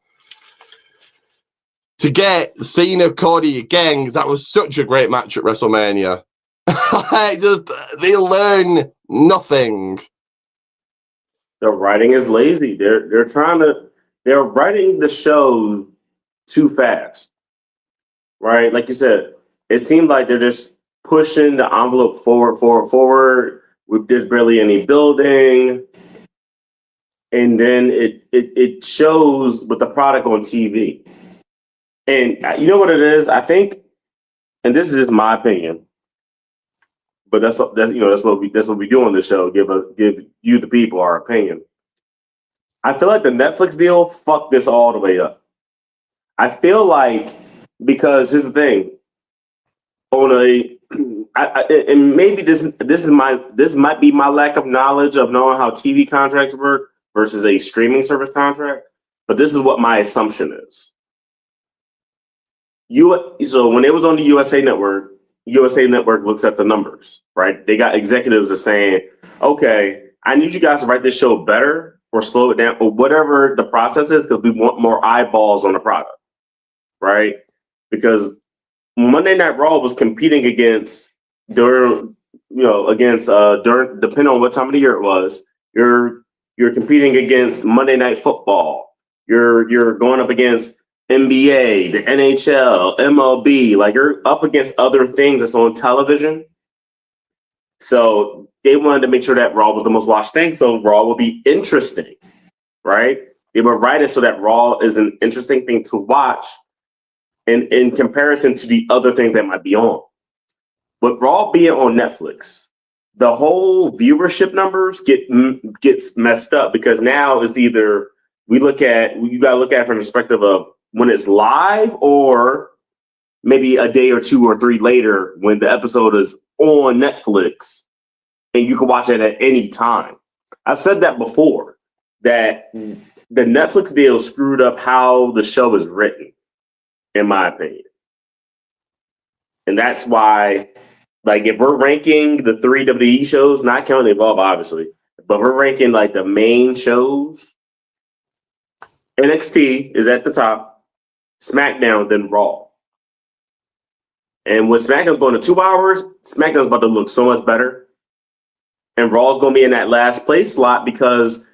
To get Cena Cody again, that was such a great match at WrestleMania. They learn nothing. The writing is lazy. They're writing the show too fast. Right? Like you said, it seemed like they're just pushing the envelope forward. There's barely any building. And then it shows with the product on TV. And you know what it is? I think, and this is just my opinion, but that's what we do on the show. Give you the people our opinion. I feel like the Netflix deal fucked this all the way up. I feel like, because here's the thing, and maybe this might be my lack of knowledge of knowing how TV contracts work versus a streaming service contract, but this is what my assumption is. So when it was on the USA Network looks at the numbers, right? They got executives that saying, okay, I need you guys to write this show better or slow it down or whatever the process is, because we want more eyeballs on the product, right? Because Monday Night Raw was competing against depending on what time of the year it was, you're competing against Monday Night Football. You're going up against NBA, the NHL, MLB. Like, you're up against other things that's on television. So they wanted to make sure that Raw was the most watched thing, so Raw will be interesting, right? They were writing so that Raw is an interesting thing to watch in comparison to the other things that might be on. With Raw being on Netflix, the whole viewership numbers gets messed up, because now it's either you gotta look at it from the perspective of when it's live, or maybe a day or 2 or 3 later when the episode is on Netflix and you can watch it at any time. I've said that before, that the Netflix deal screwed up how the show is written, in my opinion. And that's why, like, if we're ranking the 3 WWE shows, not counting Evolve, obviously, but we're ranking like the main shows, NXT is at the top, SmackDown, then Raw. And with SmackDown going to 2 hours, SmackDown's about to look so much better. And Raw's going to be in that last place slot, because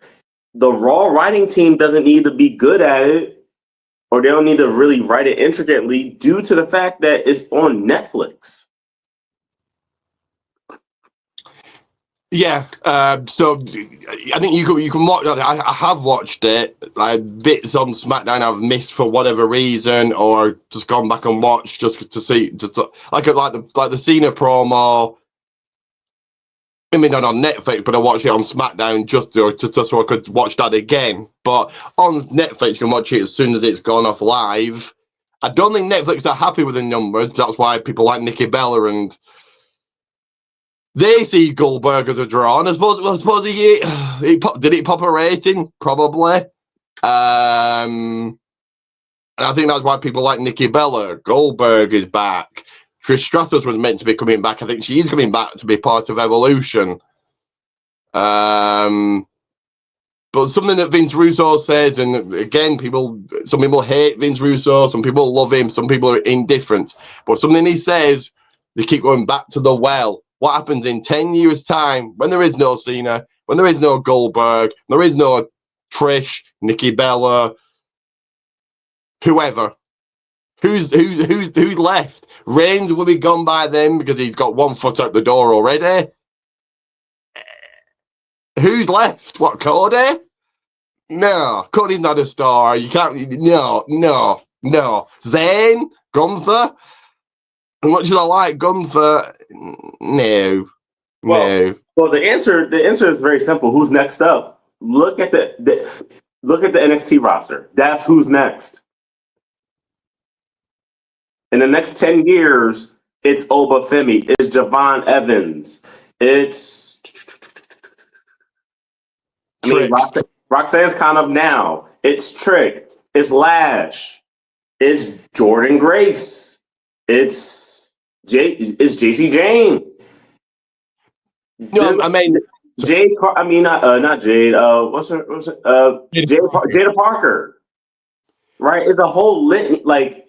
the Raw writing team doesn't need to be good at it, or they don't need to really write it intricately, due to the fact that it's on Netflix. Yeah, so I think you can watch. I have watched it. Bits on SmackDown I've missed for whatever reason, or just gone back and watched just to see, like the Cena promo. I mean, not on Netflix, but I watched it on SmackDown just so I could watch that again. But on Netflix, you can watch it as soon as it's gone off live. I don't think Netflix are happy with the numbers. That's why people like Nikki Bella and they see Goldberg as a draw. And I suppose did it pop a rating? Probably. And I think that's why people like Nikki Bella. Goldberg is back. Trish Stratus was meant to be coming back. I think she's coming back to be part of Evolution. But something that Vince Russo says, and again, some people hate Vince Russo, some people love him, some people are indifferent. But something he says, they keep going back to the well. What happens in 10 years' time when there is no Cena, when there is no Goldberg, there is no Trish, Nikki Bella, whoever? Who's left? Reigns will be gone by then because he's got 1 foot out the door already. Who's left? What, Cody? No, Cody's not a star. You can't. No. Zayn, Gunther. As much as I like Gunther, no. Well, the answer is very simple. Who's next up? Look at the NXT roster. That's who's next. In the next 10 years, it's Oba Femi, it's Javon Evans, it's Roxanne's kind of now. It's Trick, it's Lash, it's Jordan Grace, it's JC Jane. No, I mean Jade. I mean not Jade. What's her? Jada Parker. Right? It's a whole litany. Like,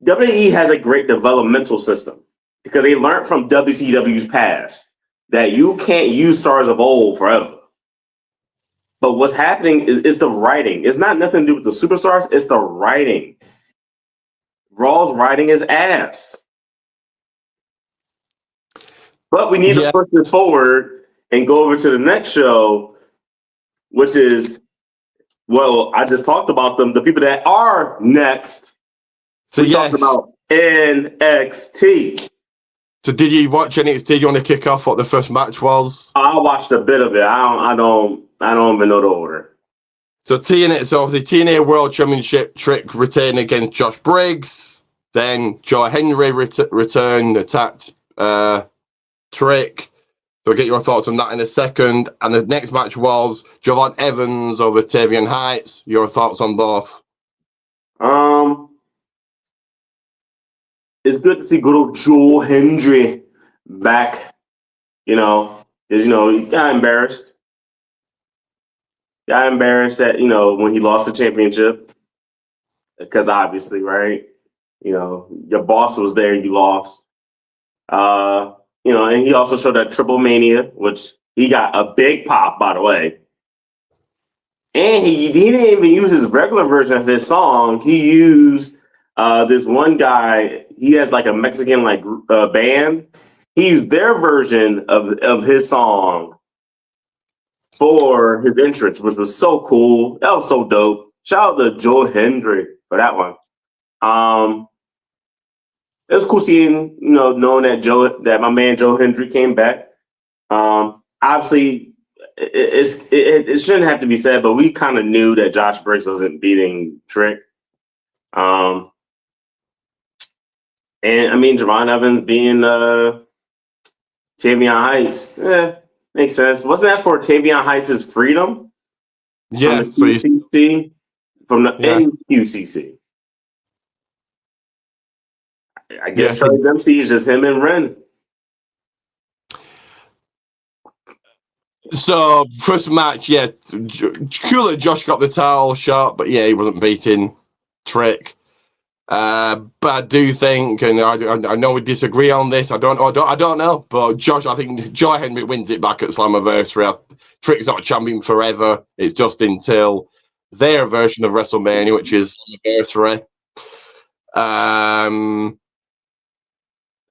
WWE has a great developmental system because they learned from WCW's past that you can't use stars of old forever. But what's happening is the writing. It's not nothing to do with the superstars. It's the writing. Raw's writing is ass. But we need to push this forward and go over to the next show, which is, well, I just talked about them. The people that are next. So we talked about NXT. So did you watch NXT? Do you want to kick off what the first match was? I watched a bit of it. I don't even know the order. So the TNA World Championship, Trick retained against Josh Briggs. Then Joe Henry returned, attacked Trick. So I'll get your thoughts on that in a second. And the next match was Javon Evans over Tavian Heights. Your thoughts on both? It's good to see good old Joe Hendry back. Because he got embarrassed. Got embarrassed that when he lost the championship, because obviously, right? Your boss was there, you lost. And he also showed that Triple Mania, which he got a big pop, by the way. And he didn't even use his regular version of his song. He used this one guy. He has like a Mexican band. He used their version of his song for his entrance, which was so cool. That was so dope. Shout out to Joe Hendry for that one. It was cool seeing, knowing that my man Joe Hendry came back. Obviously, it shouldn't have to be said, but we kind of knew that Josh Briggs wasn't beating Trick. And I mean, Javon Evans being Tavion Heights, makes sense. Wasn't that for Tavion Heights' freedom? Yeah, from the QCC, from the NQCC. I guess Charlie Dempsey is just him and Ren. So first match, cool that Josh got the towel shot, but he wasn't beating Trick. But I do think, and I know we disagree on this. I don't know, but Josh, I think Joe Henry wins it back at Slammiversary. Trick's not a champion forever. It's just until their version of WrestleMania, which is Slammiversary.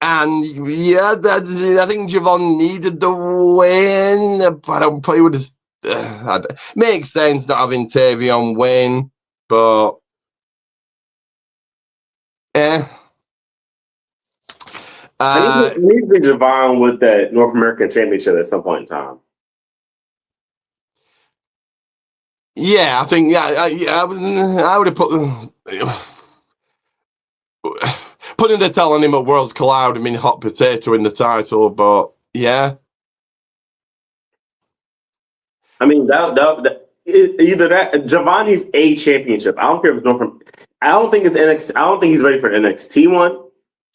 And I think Javon needed the win, but I probably would have. Makes sense not having Tavion win, but I need to see Javon with that North American Championship at some point in time. Yeah, I think I would have putting the tell on him at Worlds Collide. I mean, hot potato in the title, but yeah. I mean, either that Javon needs a championship. I don't care if it's North. I don't think it's NXT. I don't think he's ready for NXT one.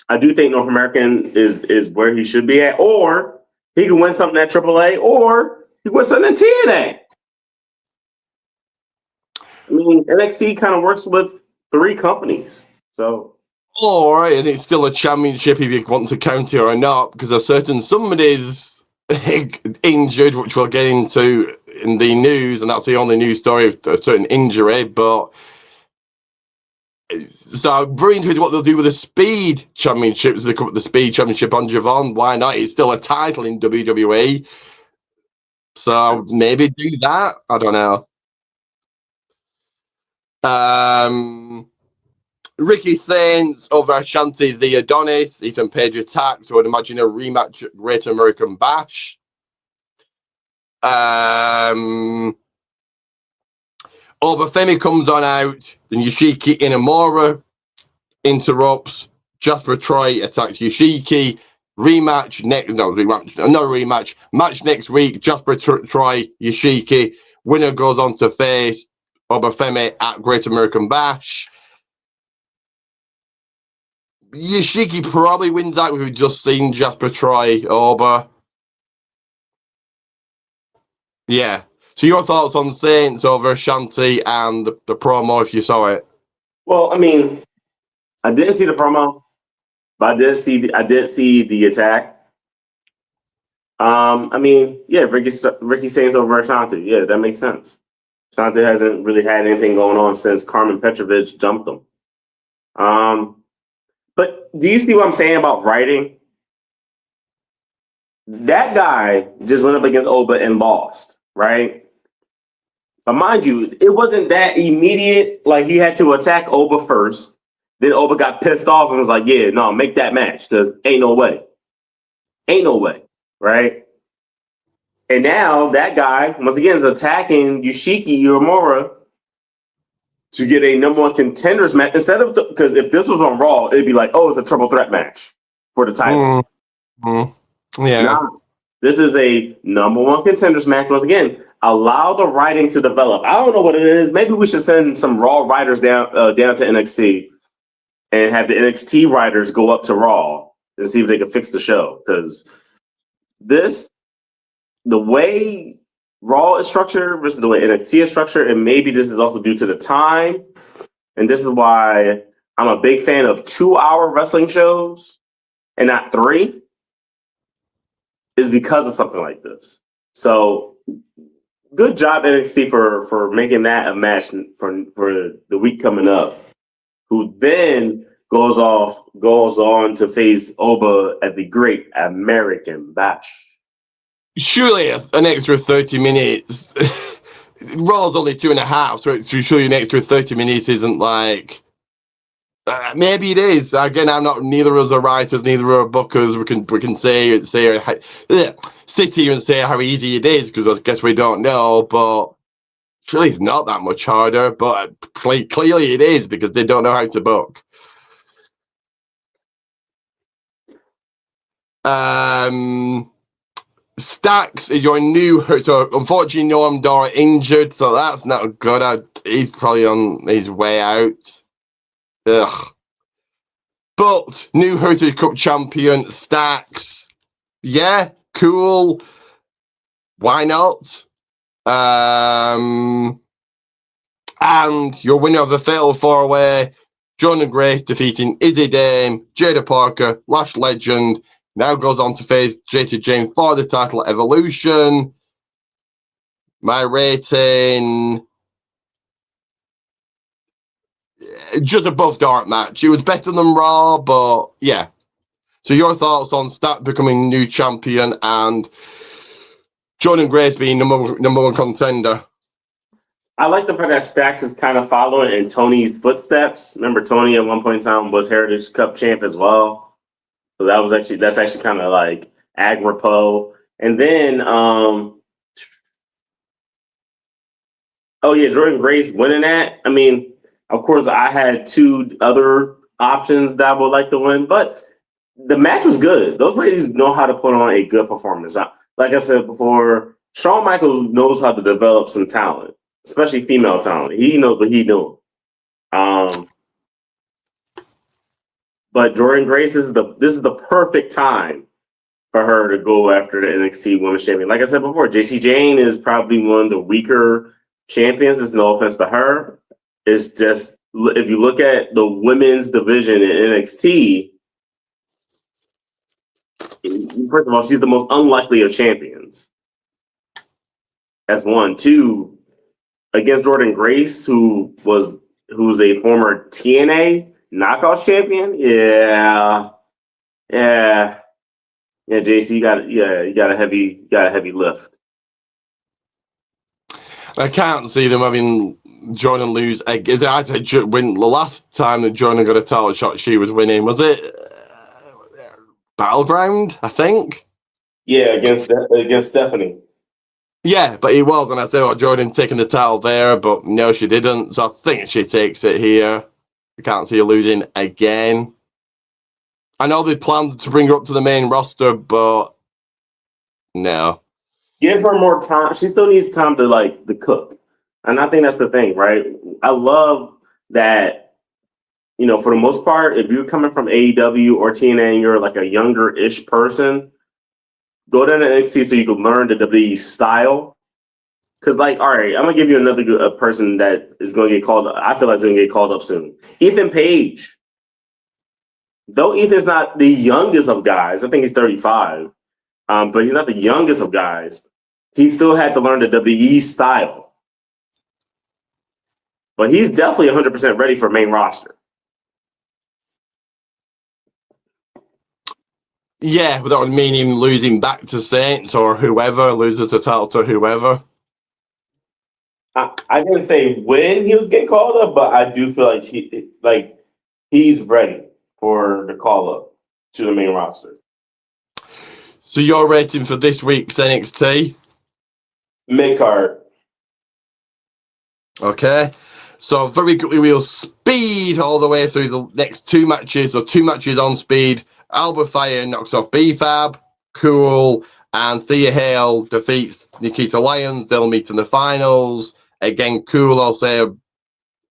I do think North American is where he should be at, or he can win something at AAA, or he can win something at TNA. I mean, NXT kind of works with 3 companies, so. And it's still a championship if you want to count it or not, because a certain somebody's injured, which we'll get into in the news, and that's the only news story of a certain injury. But so very interested what they'll do with the Speed Championships. They come up with the Speed Championship on Javon. Why not? It's still a title in WWE, so maybe do that. I don't know. Ricky Saints over Ashanti the Adonis. Ethan Page attacked, so I'd imagine a rematch at Great American Bash. Obafemi comes on out, then Yoshiki Inamura interrupts. Jasper Troy attacks Yoshiki. Match next week. Jasper Troy, Yoshiki. Winner goes on to face Obafemi at Great American Bash. Yoshiki probably wins that. We've just seen Jasper Troy over. Yeah. So your thoughts on Saints over Shanti and the promo if you saw it? Well, I mean, I didn't see the promo, but I did see the attack. I mean, Ricky Saints over Ashanti. Yeah, that makes sense. Ashanti hasn't really had anything going on since Carmen Petrovich jumped him. But do you see what I'm saying about writing? that guy just went up against Oba and lost, right? But mind you, it wasn't that immediate. Like, he had to attack Oba first. Then Oba got pissed off and was like, yeah, no, make that match because ain't no way. Ain't no way, right? And now that guy, once again, is attacking Yoshiki Uemura to get a number one contenders match. Instead of, because if this was on Raw, it'd be like, oh, it's a triple threat match for the title. Yeah. Nah, this is a number one contenders match. Once again, allow the writing to develop. I don't know what it is. Maybe we should send some Raw writers down to NXT and have the NXT writers go up to Raw and see if they can fix the show. Because the way Raw is structured versus the way NXT is structured, and maybe this is also due to the time, and this is why I'm a big fan of 2-hour wrestling shows and not 3, is because of something like this. So good job NXT for making that a match for the week coming up. Who then goes on to face Oba at the Great American Bash. Surely an extra 30 minutes. Raw's only 2.5, so surely an extra 30 minutes isn't like. Maybe it is. Again, I'm not. Neither of us are writers. Neither are bookers. We can say sit here and say how easy it is because I guess we don't know. But surely it's not that much harder. But clearly it is because they don't know how to book. Stacks is your new. So unfortunately, Noam Dar injured, so that's not good. He's probably on his way out. Ugh. But new Heritage Cup champion Stacks, yeah, cool. Why not? And your winner of the Fatal 4-Way, Jordan Grace defeating Izzy Dame, Jada Parker, Lash Legend. Now goes on to face JT James for the title at Evolution. My rating, just above dark match. It was better than Raw, but yeah. So your thoughts on Stack becoming new champion and Jordan Grace being number one contender? I like the fact that Stacks is kind of following in Tony's footsteps. Remember, Tony at one point in time was Heritage Cup champ as well. So that's actually kind of like agripo. And then Jordan Grace winning that. I mean, of course, I had 2 other options that I would like to win, but the match was good. Those ladies know how to put on a good performance. Like I said before, Shawn Michaels knows how to develop some talent, especially female talent. He knows what he's doing. But Jordan Grace this is the perfect time for her to go after the NXT Women's Champion. Like I said before, JC Jane is probably one of the weaker champions. It's no offense to her. It's just, if you look at the women's division in NXT, first of all, she's the most unlikely of champions. That's 1. 2, against Jordan Grace, who's a former TNA Knockouts champion. Yeah, JC, you got a heavy lift. I can't see them having Jordan lose. I said when the last time that Jordan got a title shot, she was winning. Was it Battleground? I think. Yeah, against Stephanie. Yeah, but he was, and I said, Jordan taking the title there, but no, she didn't. So I think she takes it here. I can't see her losing again. I know they planned to bring her up to the main roster, but no. Give her more time. She still needs time to cook. And I think that's the thing, right? I love that, for the most part, if you're coming from AEW or TNA and you're like a younger-ish person, go down to NXT so you can learn the WWE style. Because, all right, I'm going to give you another person that is going to get called up. I feel like it's going to get called up soon. Ethan Page. Though Ethan's not the youngest of guys, I think he's 35, but he's not the youngest of guys. He still had to learn the WWE style. But he's definitely 100% ready for main roster. Yeah, but that would mean him losing back to Saints or whoever, loses the title to whoever. I didn't say when he was getting called up, but I do feel like he's ready for the call up to the main roster. So your rating for this week's NXT? Mid-card. Okay. So very quickly we'll speed all the way through the next two matches. So 2 matches on speed. Alba Fire knocks off B-Fab. Cool. And Thea Hale defeats Nikita Lyons. They'll meet in the finals. Again, Cool, I'll say,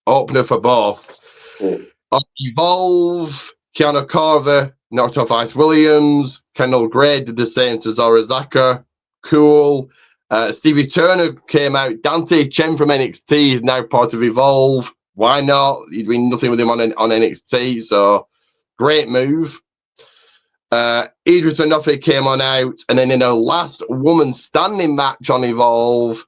opener for both. On Evolve, Keanu Carver knocked off Ice Williams. Kendall Gray did the same to Zora Zaka. Cool. Stevie Turner came out. Dante Chen from NXT is now part of Evolve. Why not? You're doing nothing with him on NXT, so great move. Idris Enofe came on out, and then in a last woman standing match on Evolve,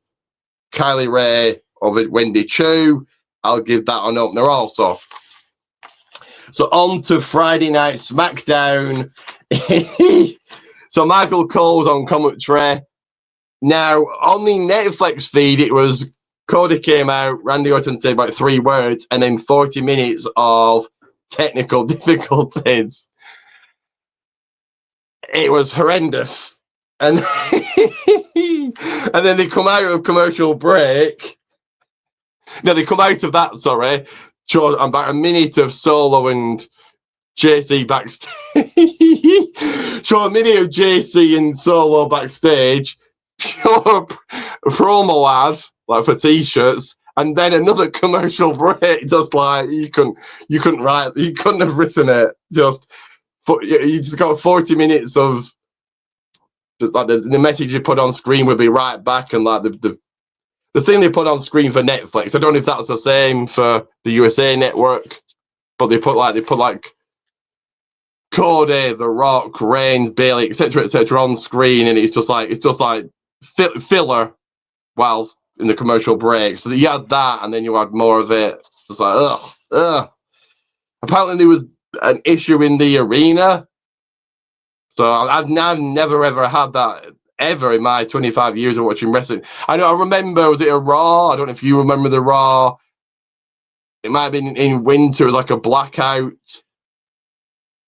Kylie Ray over Wendy Chu. I'll give that an opener also. So on to Friday Night SmackDown. So Michael Cole's on commentary. Now, on the Netflix feed, it was Cody came out, Randy Orton said about 3 words, and then 40 minutes of technical difficulties. It was horrendous. And, and then they come out of commercial break. No, they come out of that, sorry. Show about a minute of Solo and JC backstage. Show a minute of JC and Solo backstage. Show a promo ad like for t-shirts, and then another commercial break. Just like you couldn't have written it. You just got 40 minutes of just like the message you put on screen would be right back, and like the thing they put on screen for Netflix. I don't know if that's the same for the USA Network, but they put like Cody, The Rock, Reigns, Bayley, etc., on screen, and it's just like filler whilst in the commercial break. So you had that, and then you had more of it. It's like ugh. Apparently there was an issue in the arena. So I've never ever had that ever in my 25 years of watching wrestling. I remember, was it a Raw? I don't know if you remember the Raw. It might have been in winter, it was like a blackout.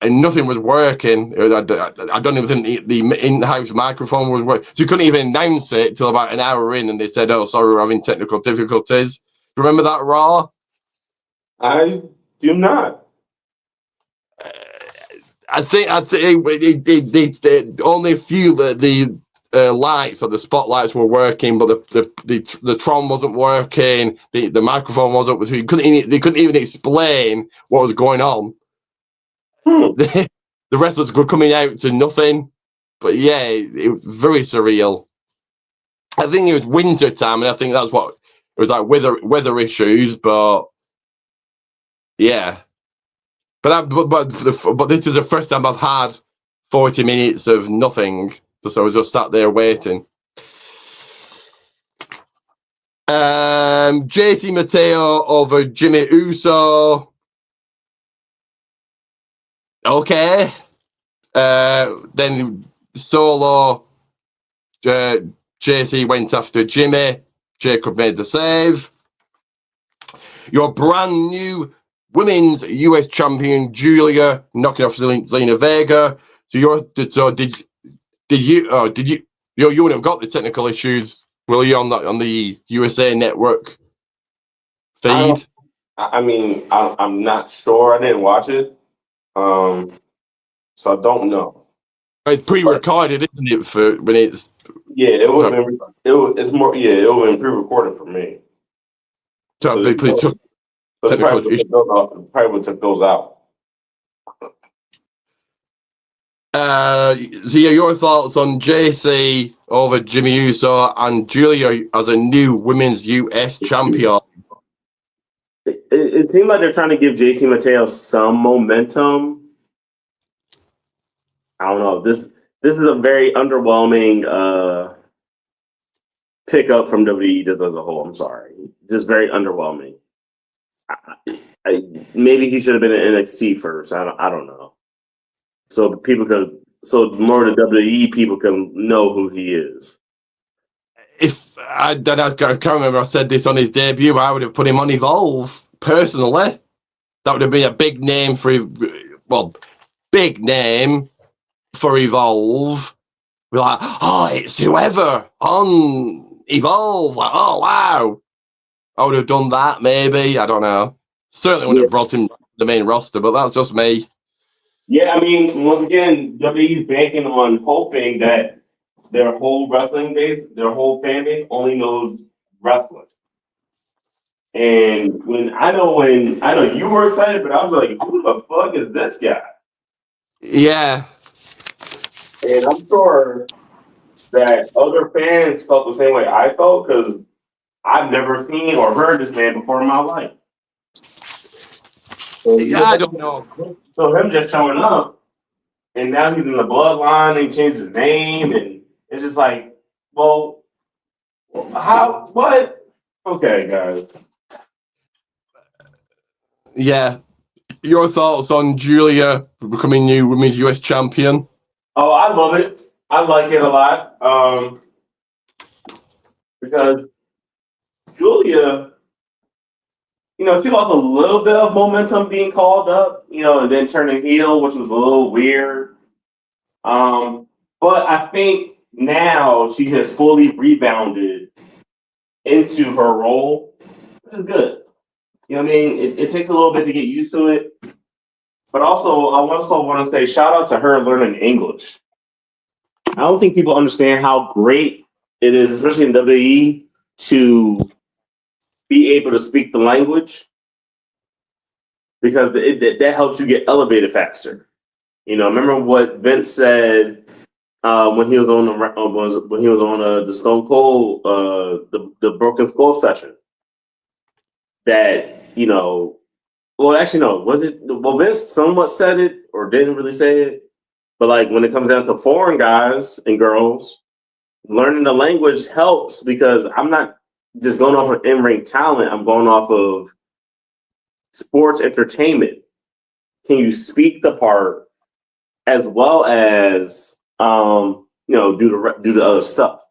And nothing was working. I don't even think the in-house microphone was working. So you couldn't even announce it till about an hour in, and they said, "Oh, sorry, we're having technical difficulties." Remember that Raw? I do not. I think only a few the lights or the spotlights were working, but the Tron wasn't working. The microphone wasn't. They couldn't even explain what was going on. The wrestlers were coming out to nothing, but yeah, it was very surreal. I think it was winter time, and I think that's what it was like, weather issues. But yeah, but this is the first time I've had 40 minutes of nothing, so I was just sat there waiting. JC Mateo over Jimmy Uso. Okay. Then Solo, JC went after Jimmy. Jacob made the save. Your brand new women's US champion Julia knocking off Zelina Vega. So you wouldn't have got the technical issues, will you, on the USA Network feed? I'm not sure. I didn't watch it. So I don't know. It's pre-recorded, isn't it? For when it's it would have been. It's more. Yeah, it would have been pre-recorded for me. So they took technical issues. Probably took those out. Zia, your thoughts on JC over Jimmy Uso and Julia as a new women's US champion? It seems like they're trying to give JC Mateo some momentum. I don't know. This is a very underwhelming pickup from WWE just as a whole. I'm sorry. Just very underwhelming. Maybe he should have been in NXT first. I don't know. So people could so more the WWE people can know who he is. If I can't remember, I said this on his debut. I would have put him on Evolve personally. That would have been a big name for Evolve. We're like, oh, it's whoever on Evolve. Like, oh wow, I would have done that maybe. I don't know. Certainly wouldn't have brought him to the main roster, but that's just me. Yeah, I mean, once again, WWE's banking on hoping that their whole wrestling base, their whole fan base, only knows wrestling. And when I know you were excited, but I was like, who the fuck is this guy? Yeah. And I'm sure that other fans felt the same way I felt because I've never seen or heard this man before in my life. So, Yeah, I don't know. So him just showing up, and now he's in the bloodline, and he changed his name, and it's just like, well, how? What? Okay, guys. Yeah. Your thoughts on Julia becoming new Women's US Champion? Oh, I love it. I like it a lot. Because Julia, she lost a little bit of momentum being called up, and then turning heel, which was a little weird. But I think now she has fully rebounded into her role, which is good. You know what I mean? It takes a little bit to get used to it. But also, I also want to say shout out to her learning English. I don't think people understand how great it is, especially in WWE, to be able to speak the language because that helps you get elevated faster. Remember what Vince said when he was on the Stone Cold the Broken Skull session. That well, actually no, was it? Well, Vince somewhat said it or didn't really say it, but like when it comes down to foreign guys and girls, learning the language helps because I'm not just going off of in-ring talent. I'm going off of sports entertainment. Can you speak the part as well as do the other stuff?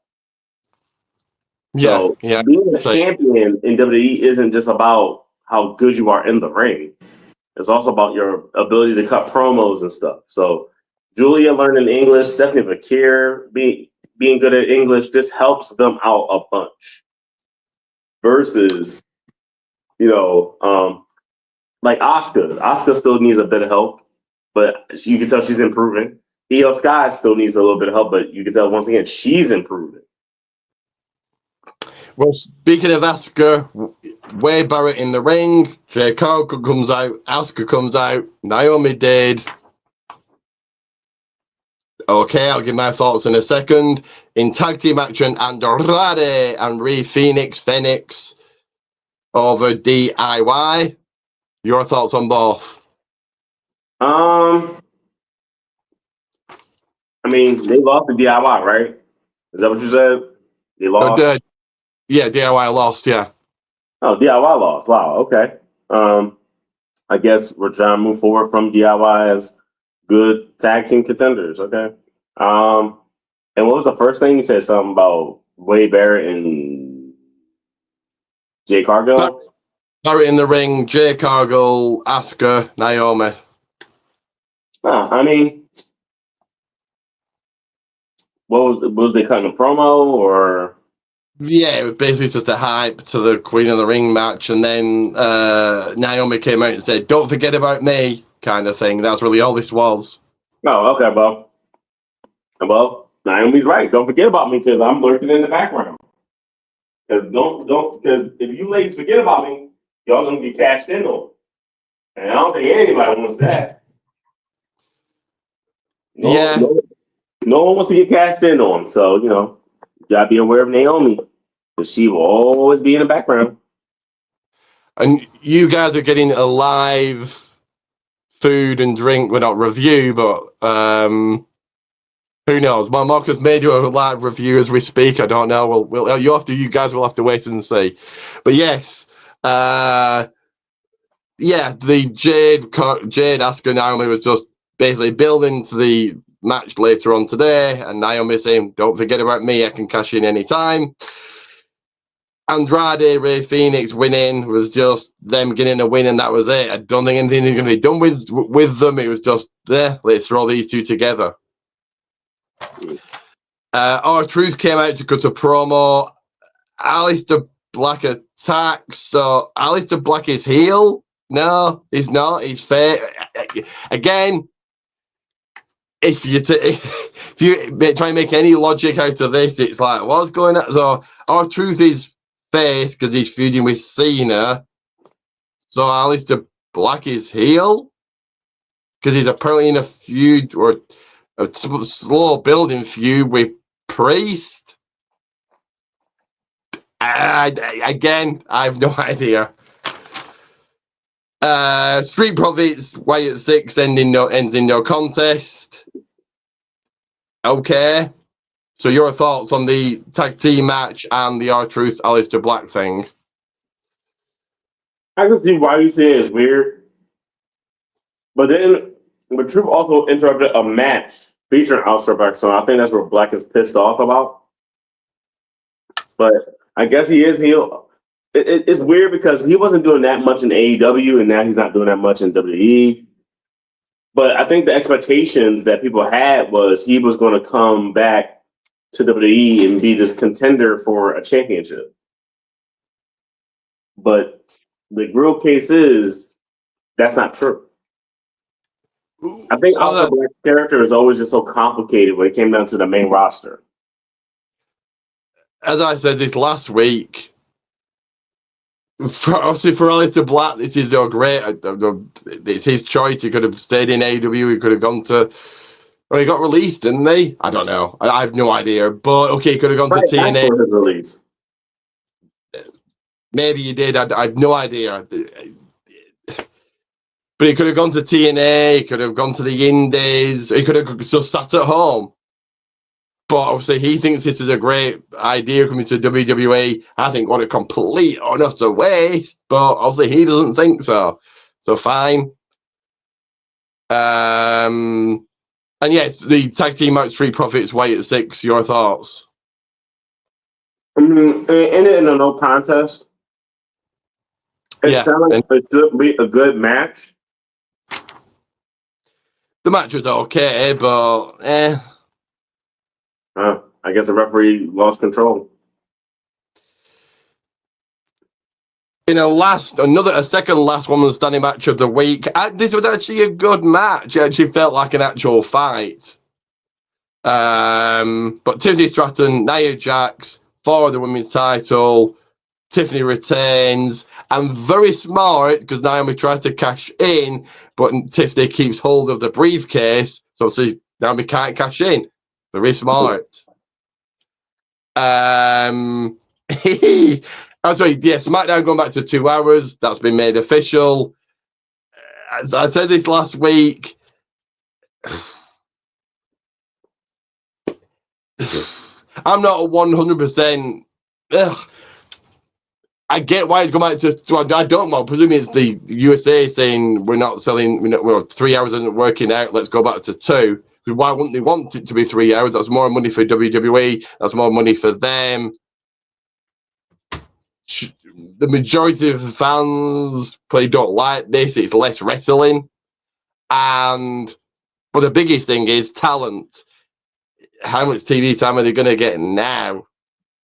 Yeah, So being a champion in WWE isn't just about how good you are in the ring. It's also about your ability to cut promos and stuff. So Julia learning English, Stephanie Vakir being good at English, just helps them out a bunch. Versus, like Asuka. Asuka still needs a bit of help, but you can tell she's improving. Io Sky still needs a little bit of help, but you can tell once again she's improving. Well, speaking of Asuka, Wade Barrett in the ring, Jay Cargill comes out, Asuka comes out, Naomi did. Okay, I'll give my thoughts in a second. In tag team action, Andrade and Rey Phoenix over DIY. Your thoughts on both? I mean, they lost to DIY, right? Is that what you said? They lost? Yeah, DIY lost, yeah. Oh, DIY lost. Wow, okay. I guess we're trying to move forward from DIY as good tag team contenders, okay? And what was the first thing you said? Something about Wade Barrett and Jay Cargill? Barrett in the ring, Jay Cargill, Asuka, Naomi. I mean, was they cutting a promo or? Yeah, it was basically just a hype to the Queen of the Ring match, and then Naomi came out and said, "Don't forget about me," kind of thing. That's really all this was. Oh, okay, well, Naomi's right. Don't forget about me because I'm lurking in the background. Because if you ladies forget about me, y'all gonna get cashed in on. And I don't think anybody wants that. No one wants to get cashed in on. So, you gotta be aware of Naomi. Because she will always be in the background. And you guys are getting a live food and drink, well, not review, but who knows? Marcus may do a live review as we speak. I don't know. You guys will have to wait and see. But yes, the Jade Asuka Naomi was just basically building to the match later on today, and Naomi saying, "Don't forget about me. I can cash in anytime." Andrade, Ray Phoenix winning was just them getting a win, and that was it. I don't think anything is going to be done with them. It was just there. Let's throw these two together. R-Truth came out to cut a promo. Aleister Black attacks. So Aleister Black is heel. No, he's not. He's fair. Again, if you try and make any logic out of this, it's like, what's going on? So R-Truth is face because he's feuding with Cena. So Aleister Black is heel because he's apparently in a feud or a slow building feud with Priest. Again, I have no idea. Street Profits, Wyatt 6 ends in no contest. Okay. So your thoughts on the tag team match and the R-Truth Aleister Black thing? I can see why you say it's weird. But then the Truth also interrupted a match featuring Aleister Black, so I think that's what Black is pissed off about. But I guess he is heel. It's weird because he wasn't doing that much in AEW, and now he's not doing that much in WWE. But I think the expectations that people had was he was going to come back to WWE and be this contender for a championship. But the real case is that's not true. I think Aleister Black's character is always just so complicated when it came down to the main roster. As I said this last week, obviously for Aleister Black, this is great. It's his choice. He could have stayed in AEW. He could have gone to. Well, he got released, didn't he? I don't know. I have no idea. But okay, he could have gone to TNA. For his release. Maybe he did. I have no idea. But he could have gone to TNA. He could have gone to the Indies. He could have just sat at home. But obviously, he thinks this is a great idea coming to WWE. I think what a complete and utter waste. But obviously, he doesn't think so. So fine. And yes, the tag team match, Street Profits, Wyatt 6. Your thoughts? Ended in a no contest. It sounded like it should be a good match. The match was okay, but I guess the referee lost control. A second last woman standing match of the week. This was actually a good match. It actually felt like an actual fight. But Tiffany Stratton, Nia Jax for the women's title. Tiffany retains, and very smart because Naomi tries to cash in, but Tiffany keeps hold of the briefcase, so Naomi can't cash in. Very smart. SmackDown going back to 2 hours. That's been made official. As I said this last week, I'm not 100%. I get why it's going back to. I don't know. Presumably it's the USA saying we're not selling. 3 hours isn't working out. Let's go back to 2. Why wouldn't they want it to be 3 hours? That's more money for WWE. That's more money for them. The majority of the fans probably don't like this. It's less wrestling, but the biggest thing is talent. How much TV time are they going to get now?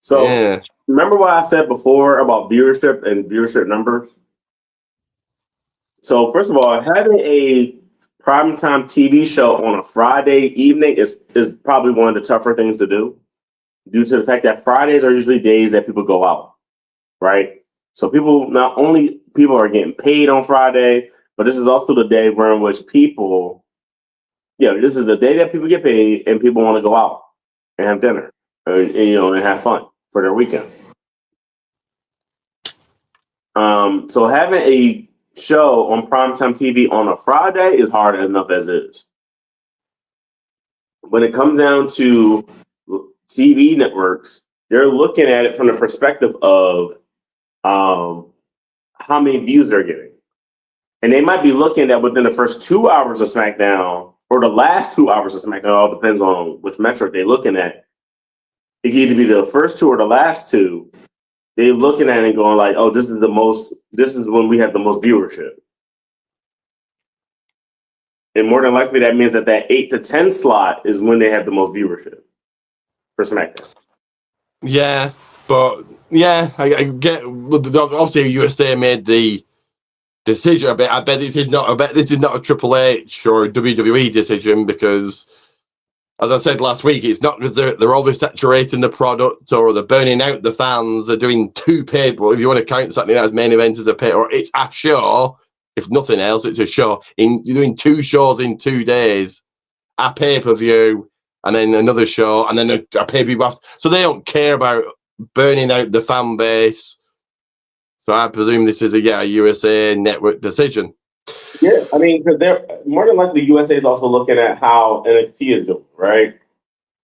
So remember what I said before about viewership and viewership numbers? So first of all, having a primetime TV show on a Friday evening is probably one of the tougher things to do due to the fact that Fridays are usually days that people go out, right? So not only people are getting paid on Friday, but this is also the day in which this is the day that people get paid and people want to go out and have dinner and have fun for their weekend. So having a show on primetime TV on a Friday is hard enough as is. When it comes down to TV networks, they're looking at it from the perspective of how many views they're getting. And they might be looking at within the first 2 hours of SmackDown, or the last 2 hours of SmackDown. It all depends on which metric they're looking at. It can either be the first two or the last two. They're looking at it and going like, "Oh, this is when we have the most viewership." And more than likely, that means that 8 to 10 slot is when they have the most viewership for SmackDown. Yeah, but yeah, I get. Obviously, USA made the decision. I bet this is not a Triple H or WWE decision because, as I said last week, it's not because they're oversaturating the product or they're burning out the fans. They're doing two paid. Well, if you want to count Saturday Night's Main Event as a pay, or it's a show. If nothing else, it's a show. You're doing 2 shows in 2 days, a pay-per-view, and then another show, and then a pay-per-view after. So they don't care about burning out the fan base. So I presume this is a USA Network decision. Yeah, I mean, because they're more than likely USA is also looking at how NXT is doing, right?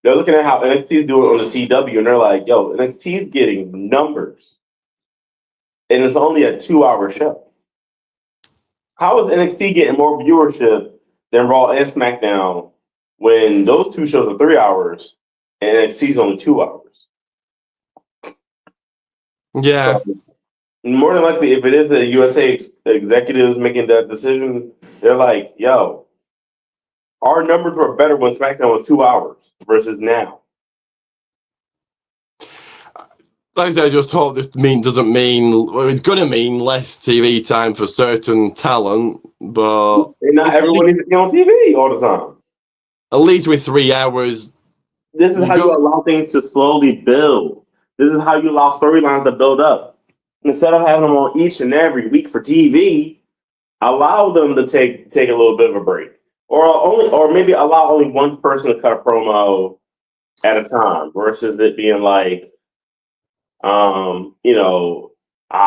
They're looking at how NXT is doing on the CW, and they're like, "Yo, NXT is getting numbers, and it's only a 2-hour show. How is NXT getting more viewership than Raw and SmackDown when those 2 shows are 3 hours and NXT is only 2 hours?" Yeah. So, more than likely, if it is the USA executives making that decision, they're like, "Yo, our numbers were better when SmackDown was 2 hours versus now." Like I said, I just hope this doesn't mean, well, it's going to mean less TV time for certain talent, but And not everyone needs to be on TV all the time. at least with 3 hours. This is how you allow things to slowly build. This is how you allow storylines to build up. Instead of having them on each and every week for TV, allow them to take a little bit of a break, or maybe allow only one person to cut a promo at a time, versus it being like,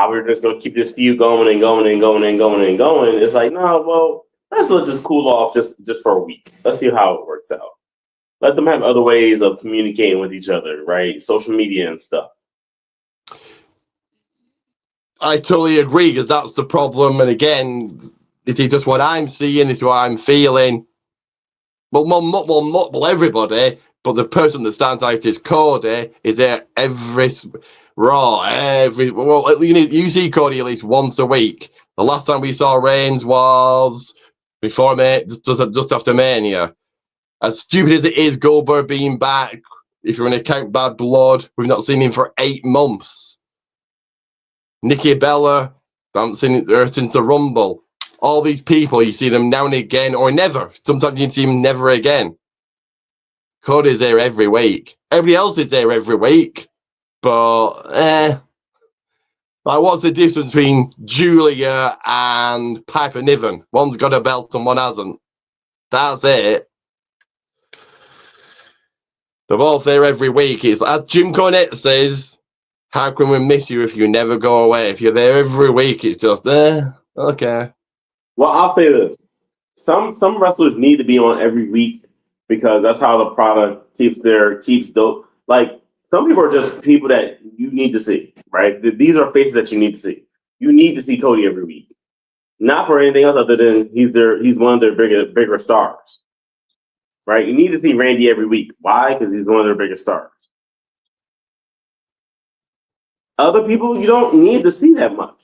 we're just gonna keep this feud going and going and going and going and going. It's like, no, well, let's let this cool off just for a week. Let's see how it works out. Let them have other ways of communicating with each other, right? Social media and stuff. I totally agree, because that's the problem. And again, this is just what I'm seeing, this is what I'm feeling. Well, everybody, but the person that stands out is Cody. Is there every Raw, you see Cody at least once a week. The last time we saw Reigns was before just after Mania. As stupid as it is, Goldberg being back, if you're going to count Bad Blood, we've not seen him for 8 months. Nikki Bella, I haven't seen her since the Rumble. All these people, you see them now and again, or never. Sometimes you see them never again. Cody's there every week. Everybody else is there every week. But, what's the difference between Julia and Piper Niven? One's got a belt and one hasn't. That's it. They're both there every week. It's as Jim Cornette says, how can we miss you if you never go away? If you're there every week, it's just okay. Well, I'll say this: some wrestlers need to be on every week because that's how the product keeps dope. Like, some people are just people that you need to see, right? These are faces that you need to see. You need to see Cody every week, not for anything else other than he's one of their bigger stars, right? You need to see Randy every week. Why? Because he's one of their biggest stars. Other people, you don't need to see that much.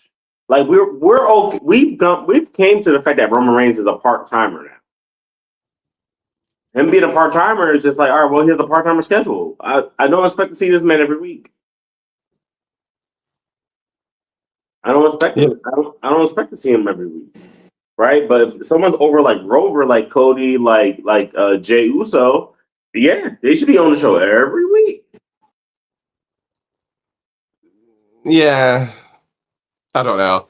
Like, we're okay. We've came to the fact that Roman Reigns is a part-timer now. Him being a part-timer is just like, all right, well, he has a part-timer schedule. I don't expect to see this man every week. I don't expect I don't expect to see him every week, right? But if someone's over like Rover, like Cody, like Jey Uso, yeah, they should be on the show every week. Yeah, I don't know.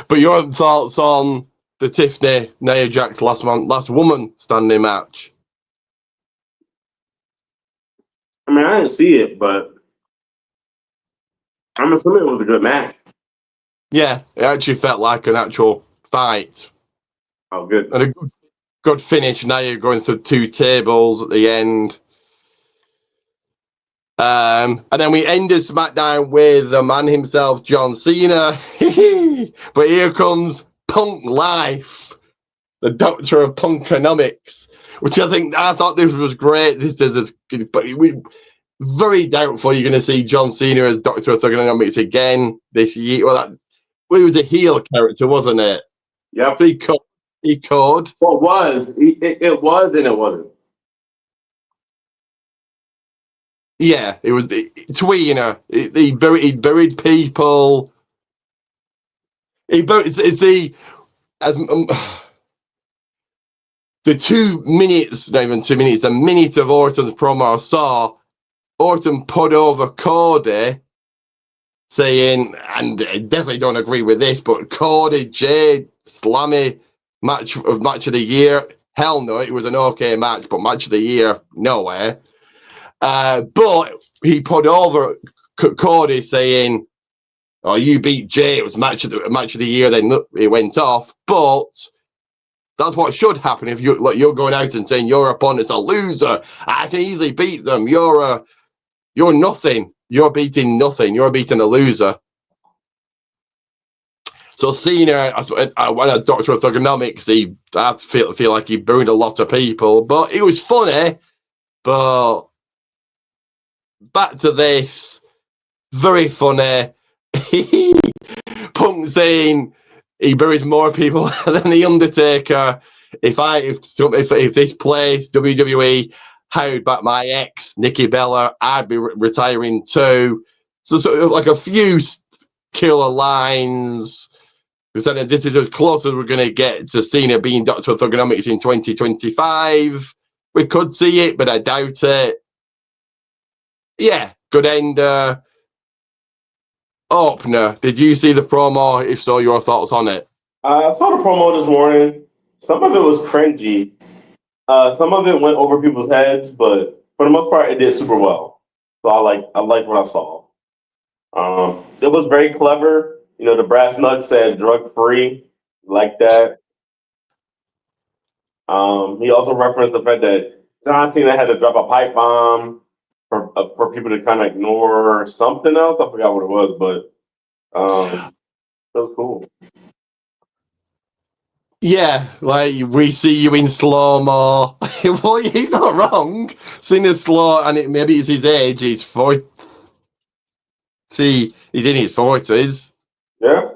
But your thoughts on the Tiffany Nia Jax last woman standing match? I mean, I didn't see it, but I'm assuming it was a good match. Yeah, it actually felt like an actual fight. Oh, good. And a good finish. Nia going through 2 tables at the end. And then we ended SmackDown with the man himself, John Cena. But here comes Punk Life. the Doctor of Punkonomics, which I thought this was great. This is but very doubtful you're going to see John Cena as Doctor of Thugonomics again this year. Well, it was a heel character, wasn't it? Yep. He could. Well, it was. It was and it wasn't. Yeah, it was tweener. He buried people. He buried. The 2 minutes, not even 2 minutes, a minute of Orton's promo I saw. Orton put over Cody, saying, and I definitely don't agree with this, but Cody, Jay, Slammy, match of the year. Hell no, it was an okay match, but match of the year, no way. But he put over Cody, saying, "Oh, you beat Jay. It was match of the year." Then it went off, but that's what should happen if you're going out and saying your opponent's a loser. I can easily beat them. You're nothing. You're beating nothing. You're beating a loser. So Cena, when a Doctor of Thugonomics, I feel like he booed a lot of people, but it was funny. But back to this, very funny. Punk saying he buries more people than the Undertaker. If this place WWE hired back my ex Nikki Bella, I'd be retiring too. So sort of like a few killer lines. We said this is as close as we're going to get to Cena being Doctor of Thugonomics in 2025. We could see it, but I doubt it. Yeah, good end. Opener. Did you see the promo? If so, your thoughts on it? I saw the promo this morning. Some of it was cringy. Some of it went over people's heads, but for the most part, it did super well. So I like what I saw. It was very clever. You know, the brass nuts said drug free, like that. He also referenced the fact that John Cena had to drop a pipe bomb for people to kind of ignore something else. I forgot what it was, but it was cool. Yeah, like we see you in slow mo. Well, he's not wrong. Cena's slow, and maybe it's his age. He's 40. See, he's in his 40s. Yeah.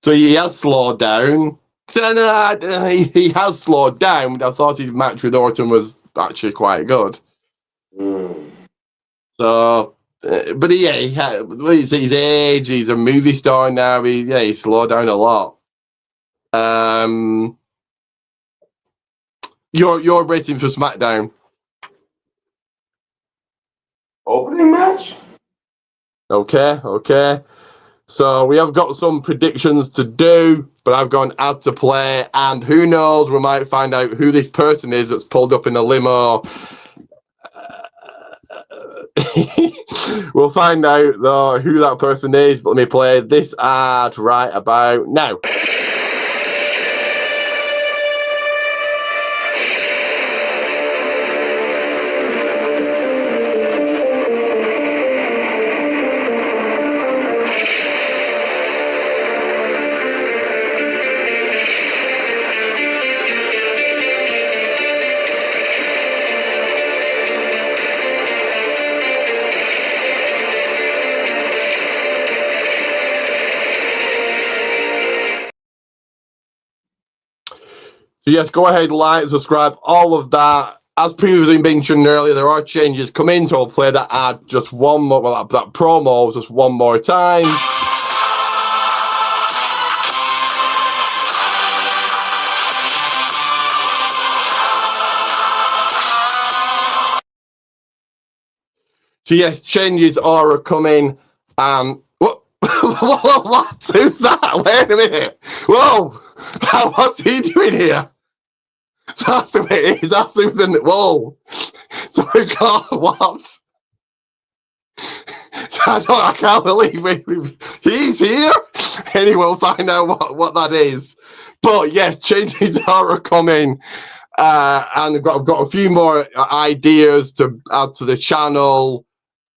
So he has slowed down. He has slowed down, but I thought his match with Orton was actually quite good. So, but it's his age. He's a movie star now. He slowed down a lot. Your rating for SmackDown? Opening match? Okay. So we have got some predictions to do, but I've gone add to play, and who knows, we might find out who this person is that's pulled up in a limo. We'll find out though who that person is, but let me play this ad right about now. So yes, go ahead, like, subscribe, all of that. As previously mentioned earlier, there are changes coming, so I'll play that ad just one more, well, that promo just one more time. So yes, changes are coming. What? What? Who's that? Wait a minute. Whoa! What's he doing here? So that's the way it is. That's who's in it. Whoa! So we got what? So I can't believe he's here. Anyway, we'll find out what that is. But yes, changes are coming. And I've got a few more ideas to add to the channel.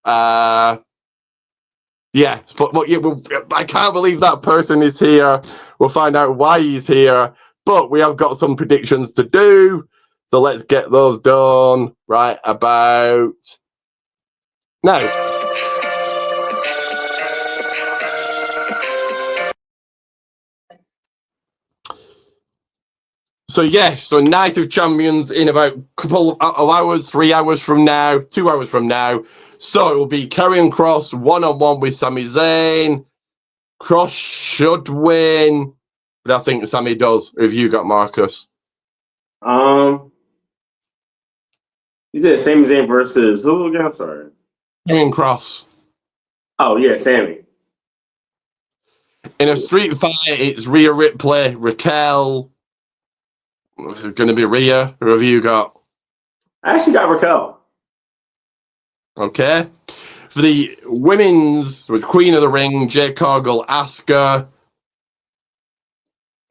Yeah, but I can't believe that person is here. We'll find out why he's here. But we have got some predictions to do. So let's get those done right about now. So yes, so Night of Champions in about a couple of hours, 3 hours from now, 2 hours from now. So it will be Karrion Kross one-on-one with Sami Zayn. Kross should win, but I think Sami does. Who have you got, Marcus? You said Sami Zayn versus who again? I'm sorry. Karrion Kross. Oh yeah, Sammy. In a street fight, it's Rhea Ripley, Raquel. It's going to be Rhea. Who have you got? I actually got Raquel. Okay. For the women's, with Queen of the Ring, Jade Cargill, Asuka.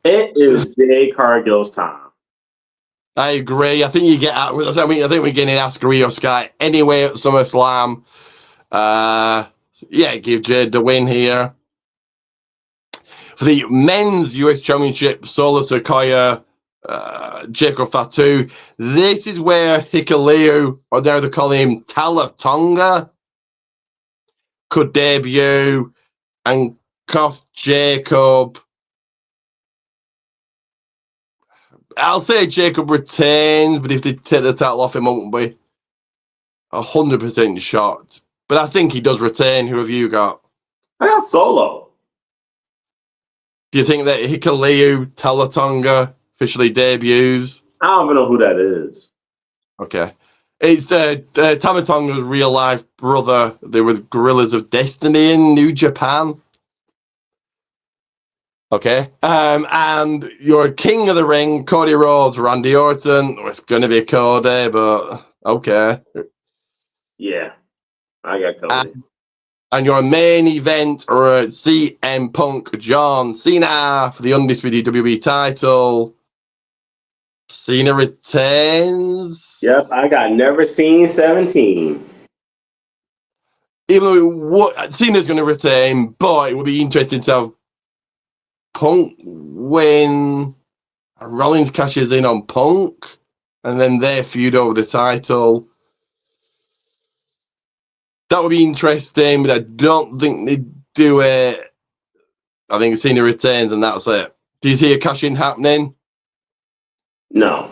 It is Jade Cargill's time. I agree. I think you get out. I think we're getting Asuka Io Sky anyway at SummerSlam. Yeah, give Jade the win here. For the men's US Championship, Solo Sikoa, Jacob Fatu. This is where Hikuleo, or now they call him Talatonga, could debut and cost Jacob. I'll say Jacob retains, but if they take the title off him, I won't be 100% shocked. But I think he does retain. Who have you got? I got Solo. Do you think that Hikuleo Talatonga officially debuts? I don't even know who that is. Okay. It's Tamatonga's real life brother. They were Gorillas of Destiny in New Japan. Okay. And your King of the Ring, Cody Rhodes, Randy Orton. It's going to be Cody, but okay. Yeah, I got Cody. And your main event, or CM Punk, John Cena for the undisputed WWE title. Cena retains. Yep, I got Never Seen 17. Even though Cena's going to retain, but it would be interesting to have Punk win, and Rollins cashes in on Punk, and then they feud over the title. That would be interesting, but I don't think they do it. I think Cena retains, and that's it. Do you see a cash in happening? No.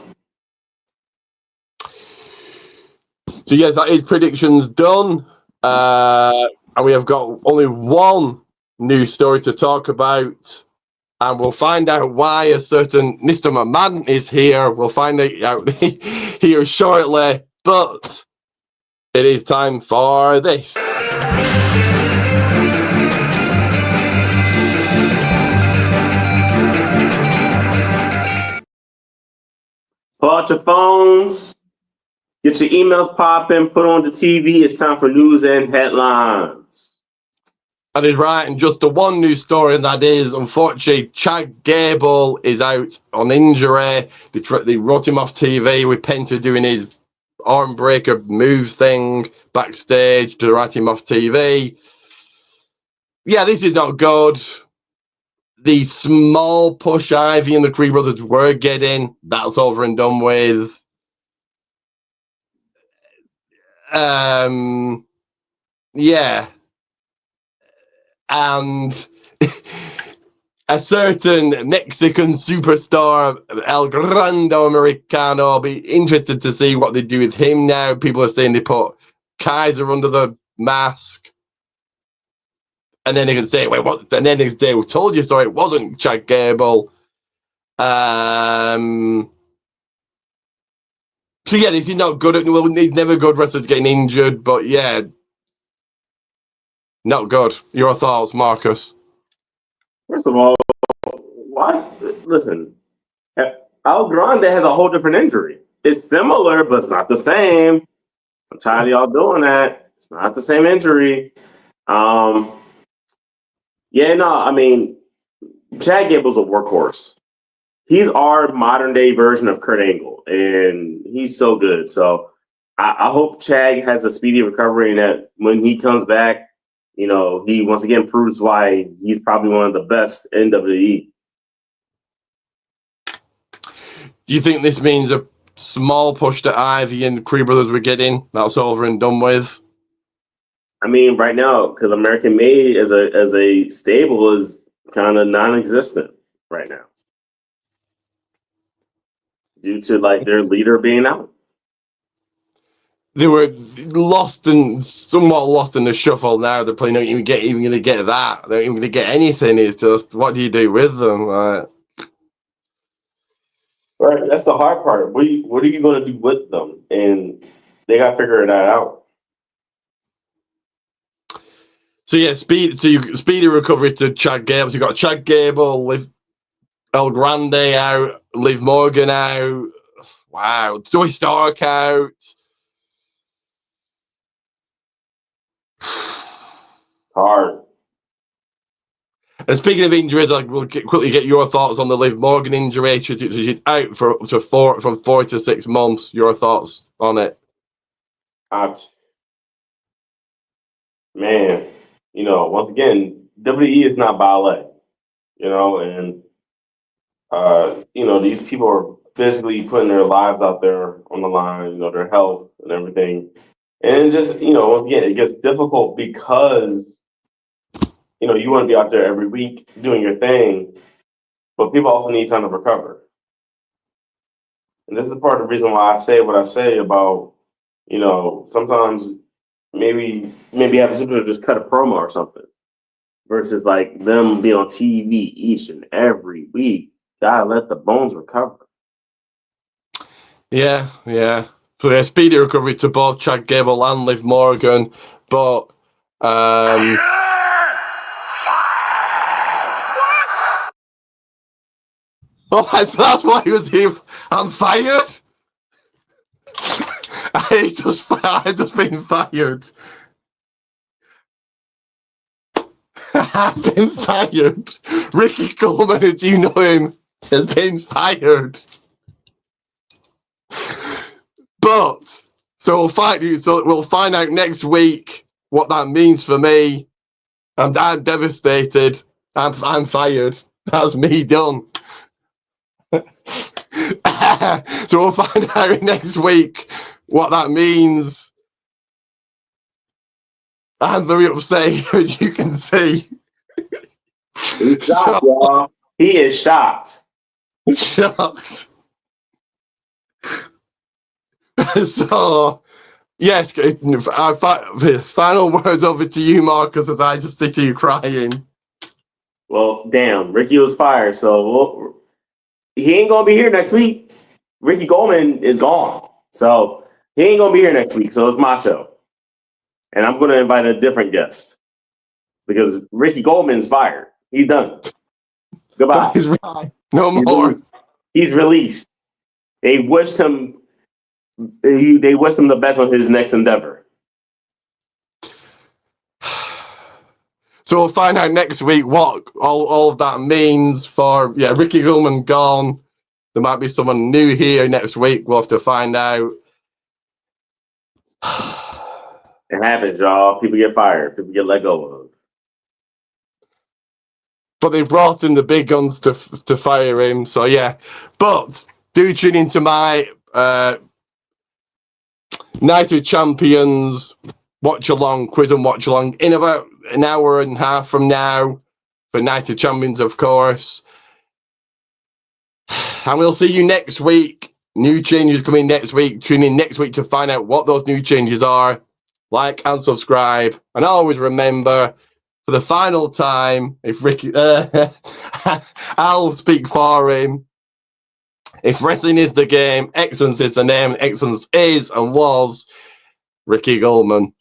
So yes, that is predictions done. And we have got only one news story to talk about. And we'll find out why a certain Mr. McMahon is here. We'll find out here shortly. But it is time for this. Pull out your phones. Get your emails popping. Put on the TV. It's time for news and headlines. That is right, and just the one news story, and that is, unfortunately, Chad Gable is out on injury. They wrote him off TV with Penta doing his arm breaker move thing backstage to write him off TV. Yeah, this is not good. The small push Ivy and the Creed brothers were getting, that's over and done with. Yeah. And a certain Mexican superstar, El Grande Americano, I'll be interested to see what they do with him now. People are saying they put Kaiser under the mask. And then they can say, wait, what? And then next day, we told you so, it wasn't Chad Gable. So yeah, he's not good. Well, he's never good wrestlers getting injured, but yeah, not good. Your thoughts, Marcus? First of all, why? Listen, El Grande has a whole different injury. It's similar, but it's not the same. I'm tired of y'all doing that. It's not the same injury. Yeah, no, I mean, Chad Gable's a workhorse. He's our modern day version of Kurt Angle, and he's so good. So I hope Chad has a speedy recovery, and that when he comes back, you know, he once again proves why he's probably one of the best in WWE. Do you think this means a small push that Ivy and Creed Brothers were getting? That's over and done with. I mean, right now, because American Made as a stable is kind of non-existent right now due to like their leader being out. They were somewhat lost in the shuffle now. They're probably not even going to get that. They're not even going to get anything. It's just, what do you do with them? Right, that's the hard part. What are you going to do with them? And they got to figure that out. So yeah, speedy recovery to Chad Gable. So you got Chad Gable, Liv El Grande out, Liv Morgan out. Wow, Zoe Stark out. Hard. And speaking of injuries, I will quickly get your thoughts on the Liv Morgan injury. She's out from 4 to 6 months. Your thoughts on it? Man, once again, WWE is not ballet, and these people are physically putting their lives out there on the line, their health and everything. And just, once again, it gets difficult because you want to be out there every week doing your thing, but people also need time to recover. And this is part of the reason why I say what I say about, sometimes maybe having something to just cut a promo or something versus like them being on TV each and every week. Gotta let the bones recover. Yeah. So yeah, speedy recovery to both Chad Gable and Liv Morgan, but oh, that's why he was here. I'm fired. I just been fired. I've been fired. Ricky Goldman, do you know him? Has been fired. But we'll find out next week what that means for me. I'm devastated. I'm fired. That's me done. So we'll find out next week what that means. I'm very upset, as you can see. He's shocked, y'all. He is shocked. Shocked. So, yes, final words over to you, Marcus, as I just sit here crying. Well, damn, Ricky was fired, so he ain't gonna be here next week. Ricky Goldman is gone, so he ain't gonna be here next week. So it's my show, and I'm gonna invite a different guest because Ricky Goldman's fired. He's done. Goodbye. That is right. No more. He's released. They wished him. They wished him the best on his next endeavor. So we'll find out next week what all of that means for Ricky Goldman gone. There might be someone new here next week. We'll have to find out. It happens, y'all. People get fired. People get let go of. But they brought in the big guns to fire him. So yeah. But do tune into my Night of Champions watch along, quiz and watch along in about an hour and a half from now for Night of Champions, of course. And we'll see you next week. New changes coming next week. Tune in next week to find out what those new changes are. Like and subscribe. And always remember, for the final time, if Ricky, I'll speak for him. If wrestling is the game, excellence is the name. Excellence is and was Ricky Goldman.